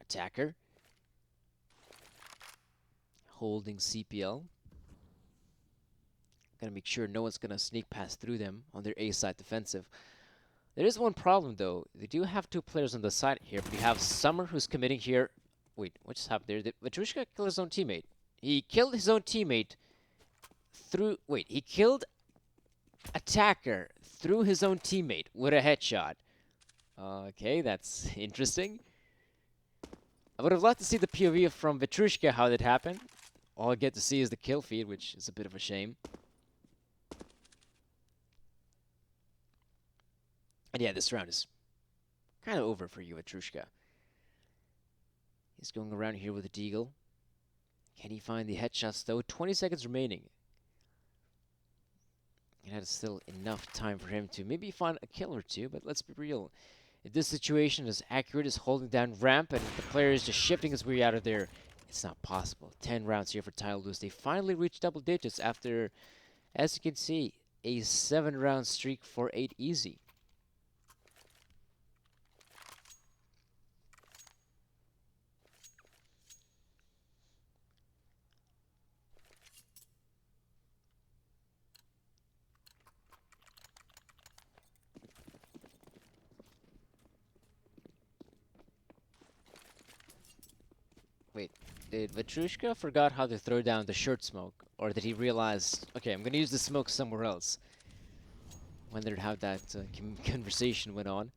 Attacker. Holding CPL. Gonna make sure no one's gonna sneak past through them on their A side defensive. There is one problem, though. They do have 2 players on the side here, but you have Summer who's committing here. Wait, what just happened there? Did Vetrushka kill his own teammate? He killed his own teammate through... Wait, he killed Attacker through his own teammate with a headshot. Okay, that's interesting. I would have loved to see the POV from Vetrushka, how that happened. All I get to see is the kill feed, which is a bit of a shame. And yeah, this round is kind of over for you, Vetrushka. He's going around here with a deagle. Can he find the headshots, though? 20 seconds remaining. And that is still enough time for him to maybe find a kill or 2, but let's be real. If this situation is accurate, is holding down ramp, and the player is just shifting his way out of there, it's not possible. 10 rounds here for TYLOO. They finally reached double digits after, as you can see, a 7-round streak for 8 Easy. Wait, did Vetrushka forgot how to throw down the short smoke? Or did he realize, okay, I'm gonna use the smoke somewhere else? Wondered how that conversation went on.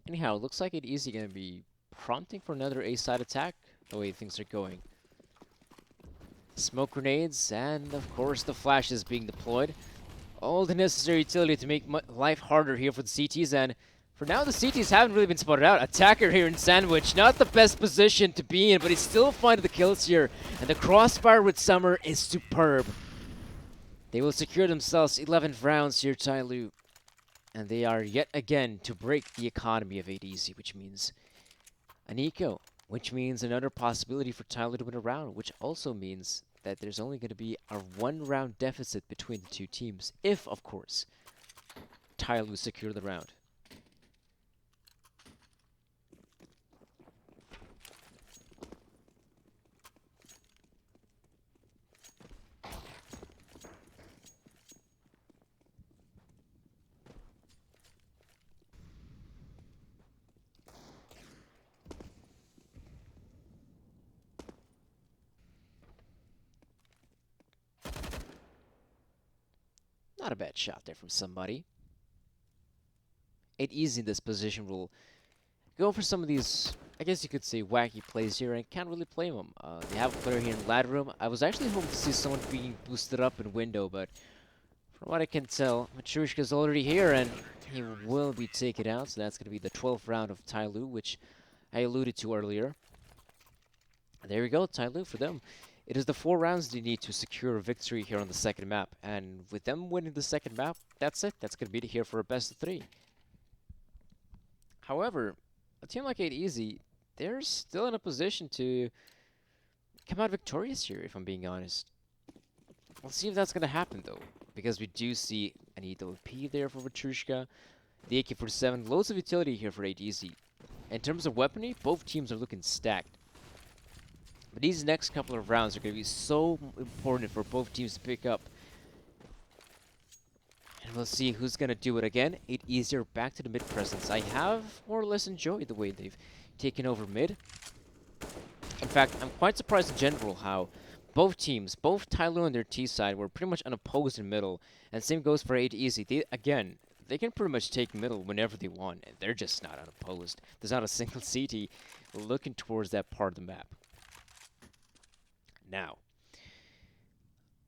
Anyhow, it looks like it Easy gonna be prompting for another A-side attack, the way things are going. Smoke grenades, and of course the flash is being deployed. All the necessary utility to make life harder here for the CTs, and for now, the CTs haven't really been spotted out. Attacker here in Sandwich, not the best position to be in, but he's still finding the kills here. And the crossfire with Summer is superb. They will secure themselves 11 rounds here, TYLOO. And they are yet again to break the economy of 8 Easy, which means an eco, which means another possibility for TYLOO to win a round, which also means that there's only going to be a 1-round deficit between the 2 teams, if, of course, TYLOO secure the round. Not a bad shot there from somebody. 8 Easy in this position will go for some of these, I guess you could say, wacky plays here, and can't really play them. They have a player here in ladder room. I was actually hoping to see someone being boosted up in window, but from what I can tell, Vetrushka's already here, and he will be taken out. So that's going to be the 12th round of TYLOO, which I alluded to earlier. There we go, TYLOO for them. It is the 4 rounds they need to secure a victory here on the second map. And with them winning the second map, that's it. That's going to be here for a best of 3. However, a team like 8 Easy, they're still in a position to come out victorious here, if I'm being honest. We'll see if that's going to happen, though. Because we do see an EWP there for Vetrushka. the AK-47. Loads of utility here for 8 Easy. In terms of weaponry, both teams are looking stacked. But these next couple of rounds are going to be so important for both teams to pick up. And we'll see who's going to do it again. 8 Easier back to the mid presence. I have more or less enjoyed the way they've taken over mid. In fact, I'm quite surprised in general how both teams, both TYLOO and their T side, were pretty much unopposed in middle. And same goes for 8 Easy. They can pretty much take middle whenever they want, and they're just not unopposed. There's not a single CT looking towards that part of the map. Now,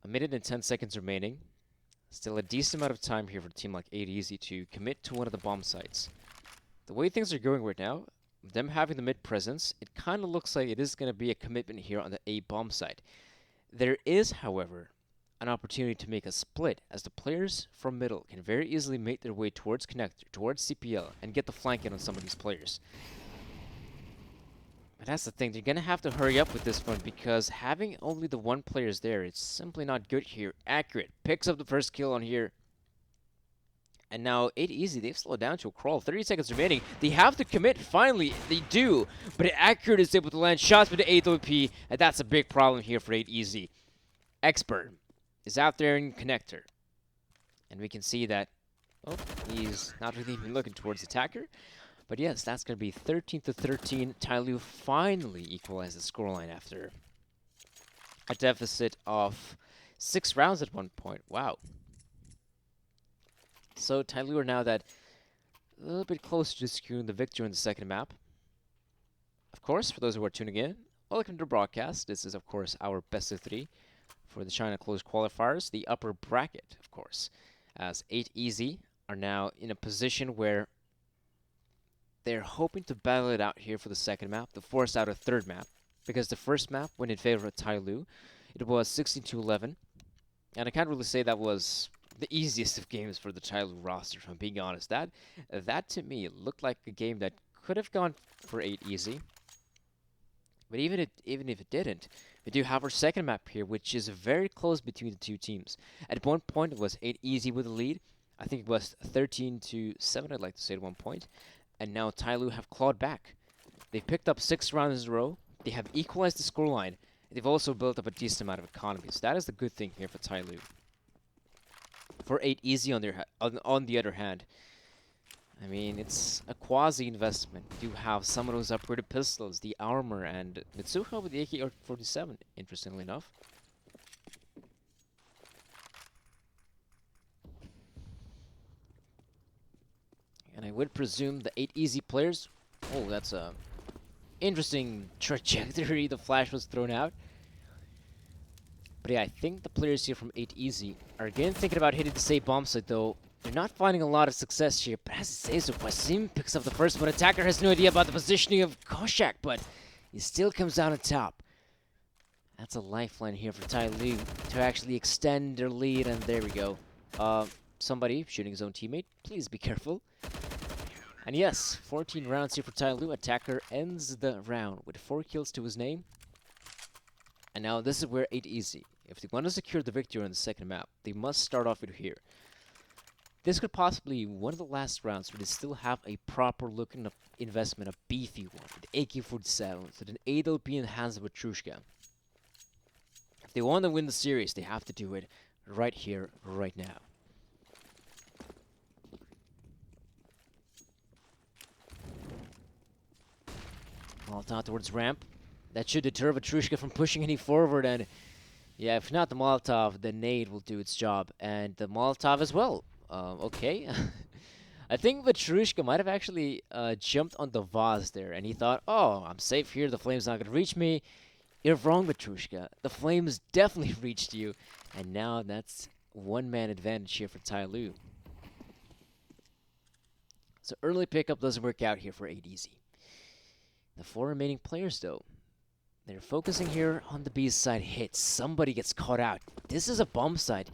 a minute and 10 seconds remaining. Still a decent amount of time here for a team like 8 Easy to commit to one of the bomb sites. The way things are going right now, them having the mid presence, it kind of looks like it is going to be a commitment here on the A bomb site. There is, however, an opportunity to make a split, as the players from middle can very easily make their way towards connector, towards CPL, and get the flank in on some of these players. But that's the thing, they're going to have to hurry up with this one, because having only the one players there, it's simply not good here. Accurate picks up the first kill on here. And now 8 Easy, they've slowed down to a crawl. 30 seconds remaining. They have to commit, finally, they do. But Accurate is able to land shots with the 8th OP, and that's a big problem here for 8 Easy. Expert is out there in connector. And we can see that, oh, he's not really even looking towards attacker. But yes, that's going to be 13-13. TYLOO finally equalized the scoreline after a deficit of 6 rounds at one point. Wow. So TYLOO are now that a little bit closer to securing the victory in the second map. Of course, for those who are tuning in, welcome to the broadcast. This is, of course, our best of 3 for the China closed qualifiers. The upper bracket, of course, as 8 Easy are now in a position where they're hoping to battle it out here for the second map, to force out a third map, because the first map went in favor of TYLOO. It was 16-11, and I can't really say that was the easiest of games for the TYLOO roster, if I'm being honest. That to me looked like a game that could have gone for 8 Easy. But even if it didn't, we do have our second map here, which is very close between the two teams. At one point, it was 8 Easy with the lead. I think it was 13-7, I'd like to say at one point. And now TYLOO have clawed back. They've picked up 6 rounds in a row. They have equalized the scoreline. They've also built up a decent amount of economy. So that is the good thing here for TYLOO. For 8 Easy on the other hand, I mean, it's a quasi-investment. You do have some of those upgraded pistols, the armor, and Mitsuha with the AK-47, interestingly enough. And I would presume the 8 Easy players... Oh, that's a interesting trajectory the flash was thrown out. But yeah, I think the players here from 8 Easy are again thinking about hitting the safe bomb site, though. They're not finding a lot of success here. But as it says, so Wasim picks up the first one. Attacker has no idea about the positioning of Koshak, but he still comes out on top. That's a lifeline here for TYLOO to actually extend their lead, and there we go. Somebody shooting his own teammate. Please be careful. And yes, 14 rounds here for TYLOO. Attacker ends the round with 4 kills to his name. And now this is where 8 Easy, if they want to secure the victory on the second map, they must start off with here. This could possibly be one of the last rounds where they still have a proper looking investment, a beefy one, with AK-47, with an 8 OP in the hands of Petrushka. If they want to win the series, they have to do it right here, right now. Molotov towards ramp. That should deter Petrushka from pushing any forward, and yeah, if not the Molotov, the nade will do its job, and the Molotov as well. Okay. I think Petrushka might have actually jumped on the vase there, and he thought, oh, I'm safe here, the flame's not going to reach me. You're wrong, Petrushka. The flames definitely reached you, and now that's one-man advantage here for TYLOO. So early pickup doesn't work out here for 8 Easy. The 4 remaining players, though, they're focusing here on the B side hits. Somebody gets caught out. This is a bomb site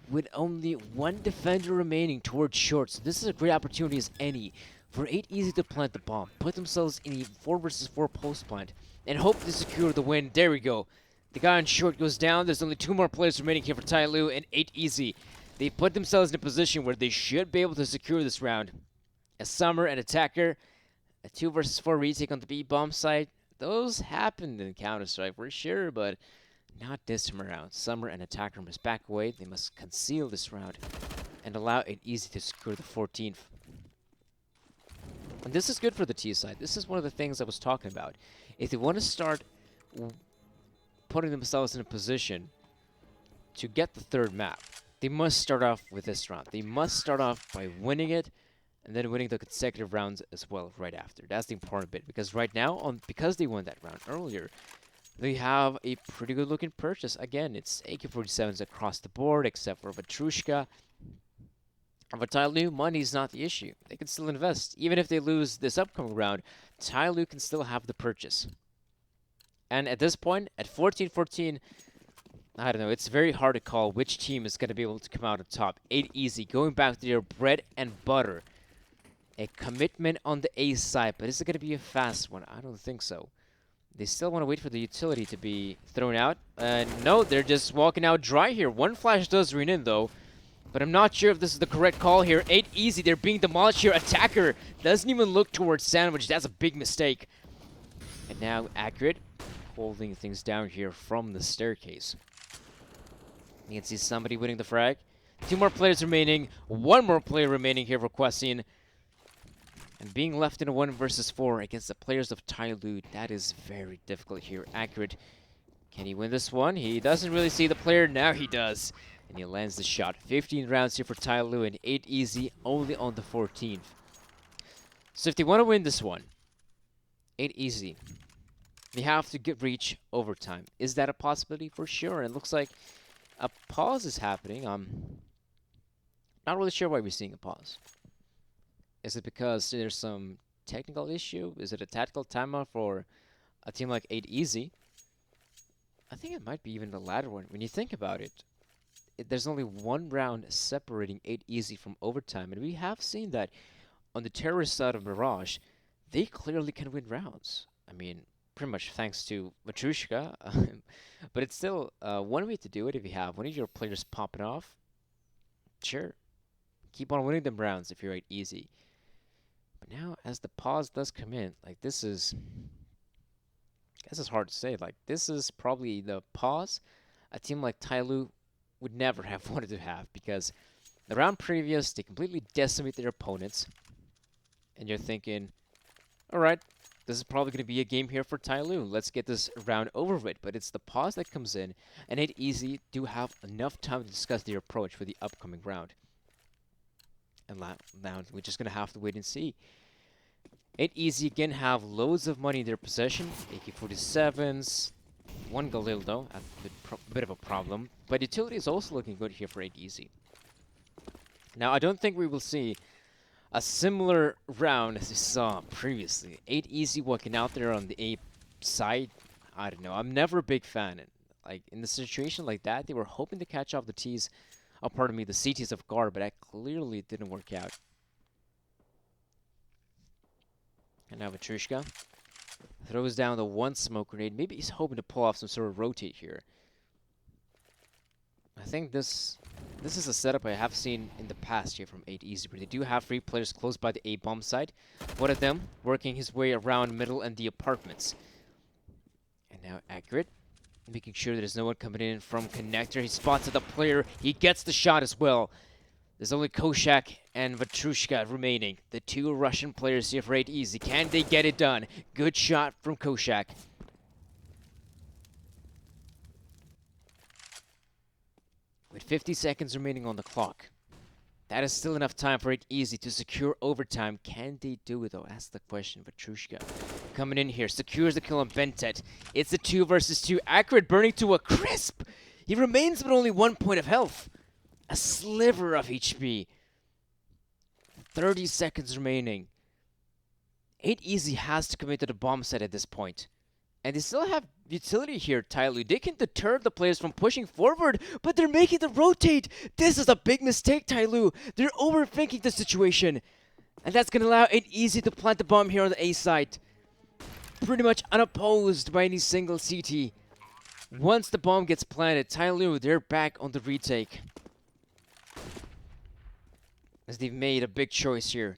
with only 1 defender remaining towards short. So this is a great opportunity as any for 8 Easy to plant the bomb, put themselves in a 4 versus 4 post plant, and hope to secure the win. There we go. The guy on short goes down. There's only 2 more players remaining here for TYLOO, and 8 Easy. They put themselves in a position where they should be able to secure this round. A Summer, an Attacker, a 2 versus 4 retake on the B-bomb site. Those happened in Counter-Strike, we're sure, but not this time around. Summer and Attacker must back away. They must conceal this round and allow it easy to secure the 14th. And this is good for the T side. This is one of the things I was talking about. If they want to start putting themselves in a position to get the 3rd map, they must start off with this round. They must start off by winning it, and then winning the consecutive rounds as well right after. That's the important bit, because right now, because they won that round earlier, they have a pretty good looking purchase. Again, it's AK-47s across the board, except for Vatrushka. For TYLOO, money's not the issue. They can still invest. Even if they lose this upcoming round, TYLOO can still have the purchase. And at this point, at 14-14, I don't know, it's very hard to call which team is going to be able to come out on top. 8 easy, going back to their bread and butter. A commitment on the A side, but is it going to be a fast one? I don't think so. They still want to wait for the utility to be thrown out. No, they're just walking out dry here. One flash does ring in, though. But I'm not sure if this is the correct call here. 8 easy, they're being demolished here. Attacker doesn't even look towards Sandwich. That's a big mistake. And now Accurate, holding things down here from the staircase. You can see somebody winning the frag. 2 more players remaining. 1 more player remaining here for Questing. And being left in a 1 versus 4 against the players of TYLOO, that is very difficult here. Accurate. Can he win this one? He doesn't really see the player. Now he does. And he lands the shot. 15 rounds here for TYLOO and 8 easy only on the 14th. So if they want to win this one, 8 easy, they have to reach overtime. Is that a possibility? For sure. And it looks like a pause is happening. I'm not really sure why we're seeing a pause. Is it because there's some technical issue? Is it a tactical timeout for a team like 8 easy? I think it might be even the latter one. When you think about it, there's only 1 round separating 8 easy from overtime. And we have seen that on the terrorist side of Mirage, they clearly can win rounds. I mean, pretty much thanks to Vatrushka. But it's still one way to do it if you have one of your players popping off. Sure. Keep on winning them rounds if you're 8 easy. But now, as the pause does come in, like this is... I guess it's hard to say. Like, this is probably the pause a team like TYLOO would never have wanted to have, because the round previous, they completely decimate their opponents. And you're thinking, alright, this is probably going to be a game here for TYLOO. Let's get this round over with. But it's the pause that comes in, and 8 easy do have enough time to discuss their approach for the upcoming round. And now we're just going to have to wait and see. 8 easy again have loads of money in their possession. AK-47s. 1 Galil though, a bit of a problem. But utility is also looking good here for 8 easy. Now I don't think we will see a similar round as we saw previously. 8 easy walking out there on the A side. I don't know. I'm never a big fan. Like in the situation like that, they were hoping to catch off the T's. Oh, pardon me, the CTs of guard, but that clearly didn't work out. And now Vatrushka throws down the 1 smoke grenade. Maybe he's hoping to pull off some sort of rotate here. I think this is a setup I have seen in the past here from 8 easy, where they do have 3 players close by the A bomb site. One of them working his way around middle and the apartments. And now Accurate, making sure there's no one coming in from connector. He spots the player. He gets the shot as well. There's only Koshak and Vatrushka remaining. The 2 Russian players here for 8 easy. Can they get it done? Good shot from Koshak. With 50 seconds remaining on the clock. That is still enough time for 8 easy to secure overtime. Can they do it though? That's the question. Vatrushka coming in here. Secures the kill on Bentet. It's a 2 versus 2. Accurate burning to a crisp. He remains with only 1 point of health. A sliver of HP. 30 seconds remaining. 8 easy has to commit to the bomb site at this point. And they still have utility here, TYLOO. They can deter the players from pushing forward, but they're making the rotate. This is a big mistake, TYLOO. They're overthinking the situation. And that's going to allow 8 easy to plant the bomb here on the A site. Pretty much unopposed by any single CT. Once the bomb gets planted, TYLOO, they're back on the retake. as they've made a big choice here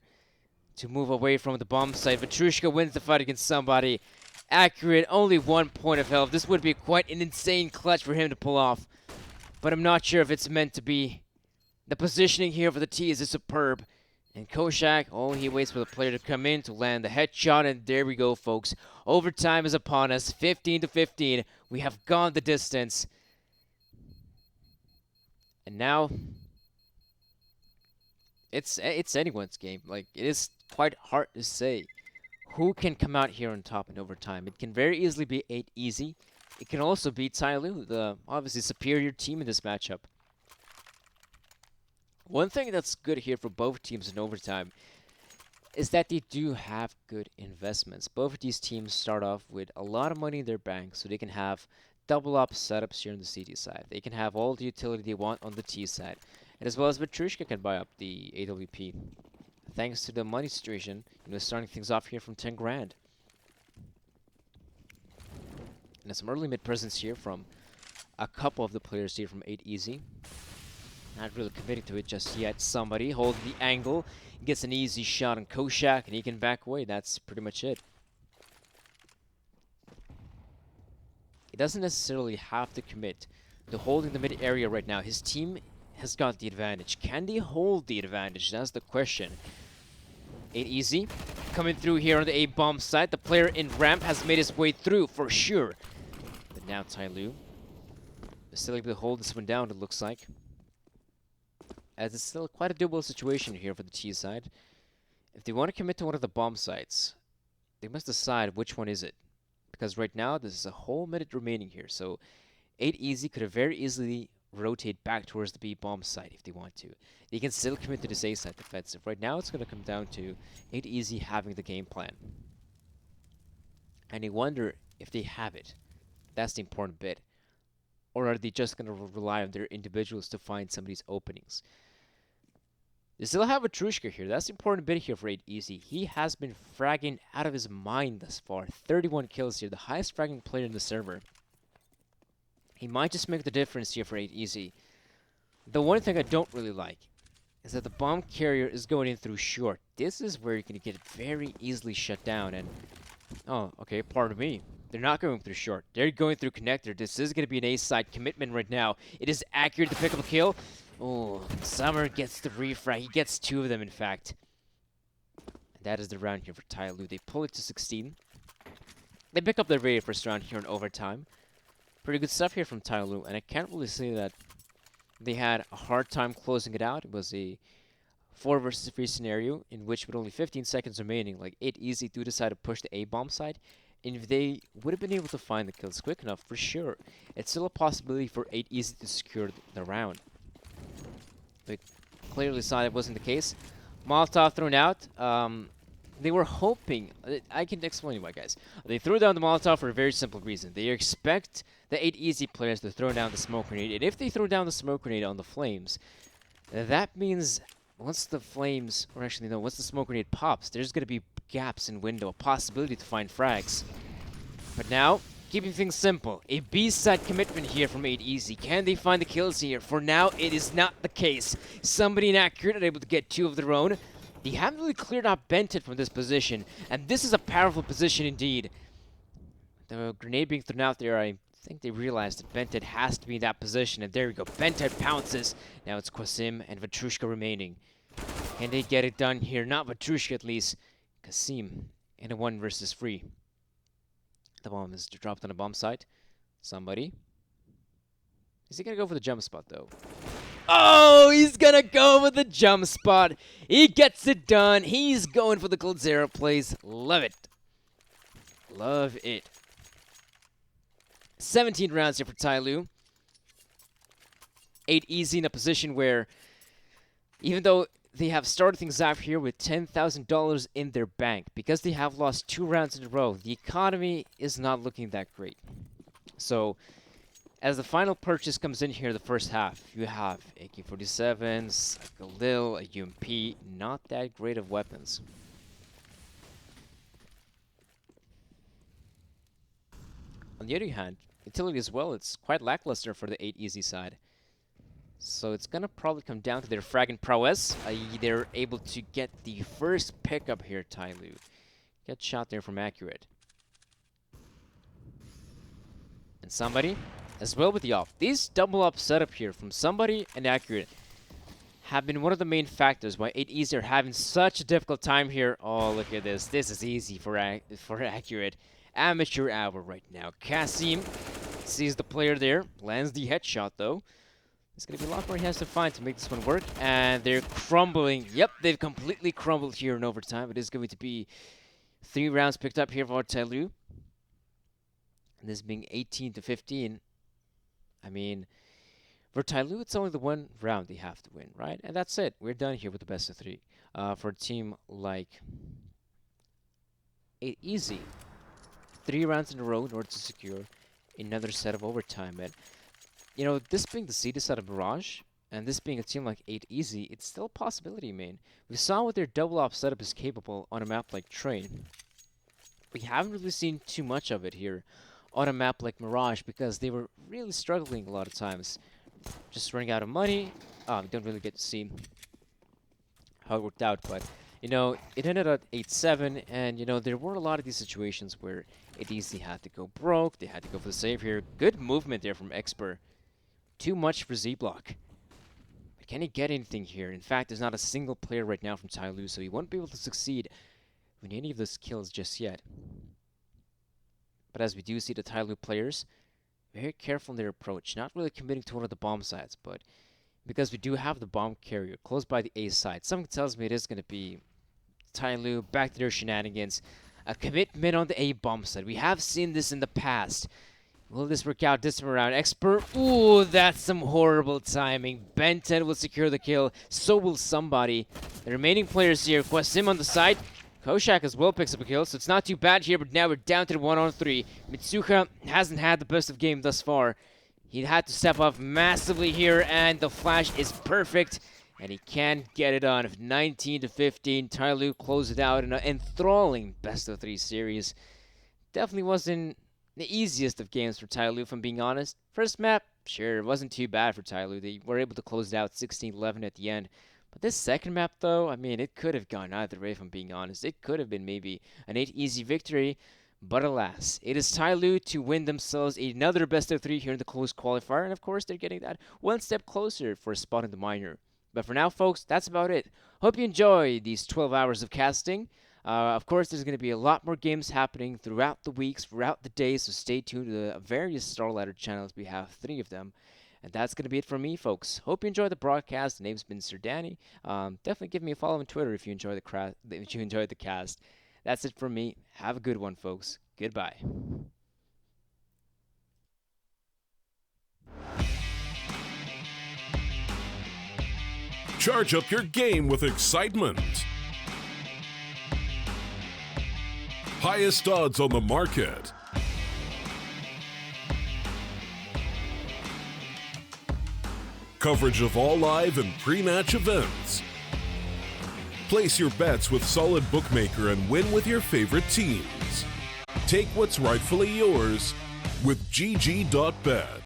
to move away from the bomb site. Vetrushka wins the fight against somebody. Accurate, only 1 point of health. This would be quite an insane clutch for him to pull off. But I'm not sure if it's meant to be. The positioning here for the T is superb. And Koshak, oh, he waits for the player to come in to land the headshot, and there we go, folks. Overtime is upon us, 15-15. We have gone the distance. And now, it's anyone's game. Like, it is quite hard to say who can come out here on top in overtime. It can very easily be 8 easy. It can also be TYLOO, the obviously superior team in this matchup. One thing that's good here for both teams in overtime is that they do have good investments. Both of these teams start off with a lot of money in their bank, so they can have double up setups here on the CT side. They can have all the utility they want on the T side. And as well as Vetrushka can buy up the AWP. Thanks to the money situation, starting things off here from 10 grand. And some early mid presence here from a couple of the players here from 8 Easy. Not really committing to it just yet. Somebody holding the angle, gets an easy shot on Koshak, and he can back away. That's pretty much it. He doesn't necessarily have to commit to holding the mid area right now. His team has got the advantage. Can they hold the advantage? That's the question. 8 Easy coming through here on the A-bomb site. The player in ramp has made his way through for sure. But now TYLOO is still able to hold this one down, it looks like. As it's still quite a doable situation here for the T side. If they want to commit to one of the bomb sites, they must decide which one is it. Because right now, this is a whole minute remaining here. So 8 Easy could have very easily rotate back towards the B bomb site if they want to. They can still commit to this A side defensive. Right now, it's going to come down to 8 Easy having the game plan. And you wonder if they have it. That's the important bit. Or are they just going to rely on their individuals to find some of these openings? They still have a Vetrushka here. That's the important bit here for 8 Easy. He has been fragging out of his mind thus far. 31 kills here, the highest fragging player in the server. He might just make the difference here for 8 Easy. The one thing I don't really like is that the bomb carrier is going in through short. This is where you can get very easily shut down. And oh, okay, pardon me. They're not going through short. They're going through connector. This is going to be an A-side commitment right now. It is accurate to pick up a kill. Oh, Summer gets the refrag. He gets 2 of them, in fact. And that is the round here for TYLOO. They pull it to 16. They pick up their very first round here in overtime. Pretty good stuff here from TYLOO, and I can't really say that they had a hard time closing it out. It was a 4 versus 3 scenario in which with only 15 seconds remaining, like 8 Easy do decide to push the A-bomb side. And if they would have been able to find the kills quick enough, for sure, it's still a possibility for 8 Easy to secure the round. But clearly saw that wasn't the case. Molotov thrown out. They were hoping... I can explain why, guys. They threw down the Molotov for a very simple reason. They expect the 8 Easy players to throw down the smoke grenade. And if they throw down the smoke grenade on the flames, that means once the flames... Or actually, no, once the smoke grenade pops, there's going to be gaps in window, a possibility to find frags. But now, keeping things simple, a B-side commitment here from 8 Easy. Can they find the kills here? For now, it is not the case. Somebody inaccurate are able to get 2 of their own. They haven't really cleared out Bented from this position, and this is a powerful position indeed. The grenade being thrown out there, I think they realized that Bented has to be in that position, and there we go. Bented pounces. Now it's Qasim and Vetrushka remaining. Can they get it done here? Not Vetrushka, at least. Qasim in a 1 versus 3. The bomb is dropped on a bomb site. Somebody. Is he going to go for the jump spot, though? Oh, he's going to go with the jump spot. He gets it done. He's going for the Cold Zero plays. Love it. Love it. 17 rounds here for TYLOO. 8 Easy in a position where, even though they have started things off here with $10,000 in their bank, because they have lost 2 rounds in a row, the economy is not looking that great. So, as the final purchase comes in here the first half, you have AK-47s, a Galil, a UMP, not that great of weapons. On the other hand, utility as well, it's quite lackluster for the 8 Easy side. So it's gonna probably come down to their fragging prowess, i.e. they're able to get the first pickup here, TYLOO. Get shot there from Accurate. And somebody as well with the off. These double up setup here from somebody and Accurate have been one of the main factors why 8easy are having such a difficult time here. Oh, look at this. This is easy for Accurate. Amateur hour right now. Kasim sees the player there. Lands the headshot, though. There's going to be a lot more he has to find to make this one work. And they're crumbling. Yep, they've completely crumbled here in overtime. It is going to be 3 rounds picked up here for TYLOO. And this being 18-15. I mean, for TYLOO, it's only the 1 round they have to win, right? And that's it. We're done here with the best of 3. For a team like 8easy, 3 rounds in a row in order to secure another set of overtime. And, you know, this being the seeded side of Mirage, and this being a team like 8easy, it's still a possibility, man. We saw what their double op setup is capable on a map like Train. We haven't really seen too much of it here on a map like Mirage because they were really struggling a lot of times. Just running out of money. We don't really get to see how it worked out, but you know, it ended at 8-7, and you know, there were a lot of these situations where 8easy had to go broke, they had to go for the save here. Good movement there from Expert. Too much for Z-Block. But can he get anything here? In fact, there's not a single player right now from TYLOO, so he won't be able to succeed with any of those kills just yet. But as we do see the TYLOO players, very careful in their approach, not really committing to one of the bomb sides, but because we do have the bomb carrier close by the A side, something tells me it is going to be TYLOO back to their shenanigans. A commitment on the A bomb side. We have seen this in the past. Will this work out this time around? Expert, ooh, that's some horrible timing. Ben10 will secure the kill, so will somebody. The remaining players here, Kwasim on the side. Koshak as well picks up a kill, so it's not too bad here, but now we're down to the 1-on-3. Mitsuha hasn't had the best of game thus far. He had to step up massively here, and the flash is perfect, and he can get it on. 19-15, TYLOO closed it out in an enthralling best-of-3 series. Definitely wasn't the easiest of games for TYLOO, if I'm being honest. First map, sure, it wasn't too bad for TYLOO. They were able to close it out 16-11 at the end. But this second map, though, I mean, it could have gone either way, if I'm being honest. It could have been maybe an 8easy victory, but alas, it is TYLOO to win themselves another best-of-3 here in the closed qualifier, and of course, they're getting that one step closer for a spot in the minor. But for now, folks, that's about it. Hope you enjoy these 12 hours of casting. Of course, there's going to be a lot more games happening throughout the weeks, throughout the days, so stay tuned to the various StarLadder channels. We have 3 of them. And that's going to be it from me, folks. Hope you enjoyed the broadcast. The name's been Sir Danny. Definitely give me a follow on Twitter if you enjoyed the cast. That's it from me. Have a good one, folks. Goodbye. Charge up your game with excitement. Highest odds on the market. Coverage of all live and pre-match events. Place your bets with Solid Bookmaker and win with your favorite teams. Take what's rightfully yours with GG.bet.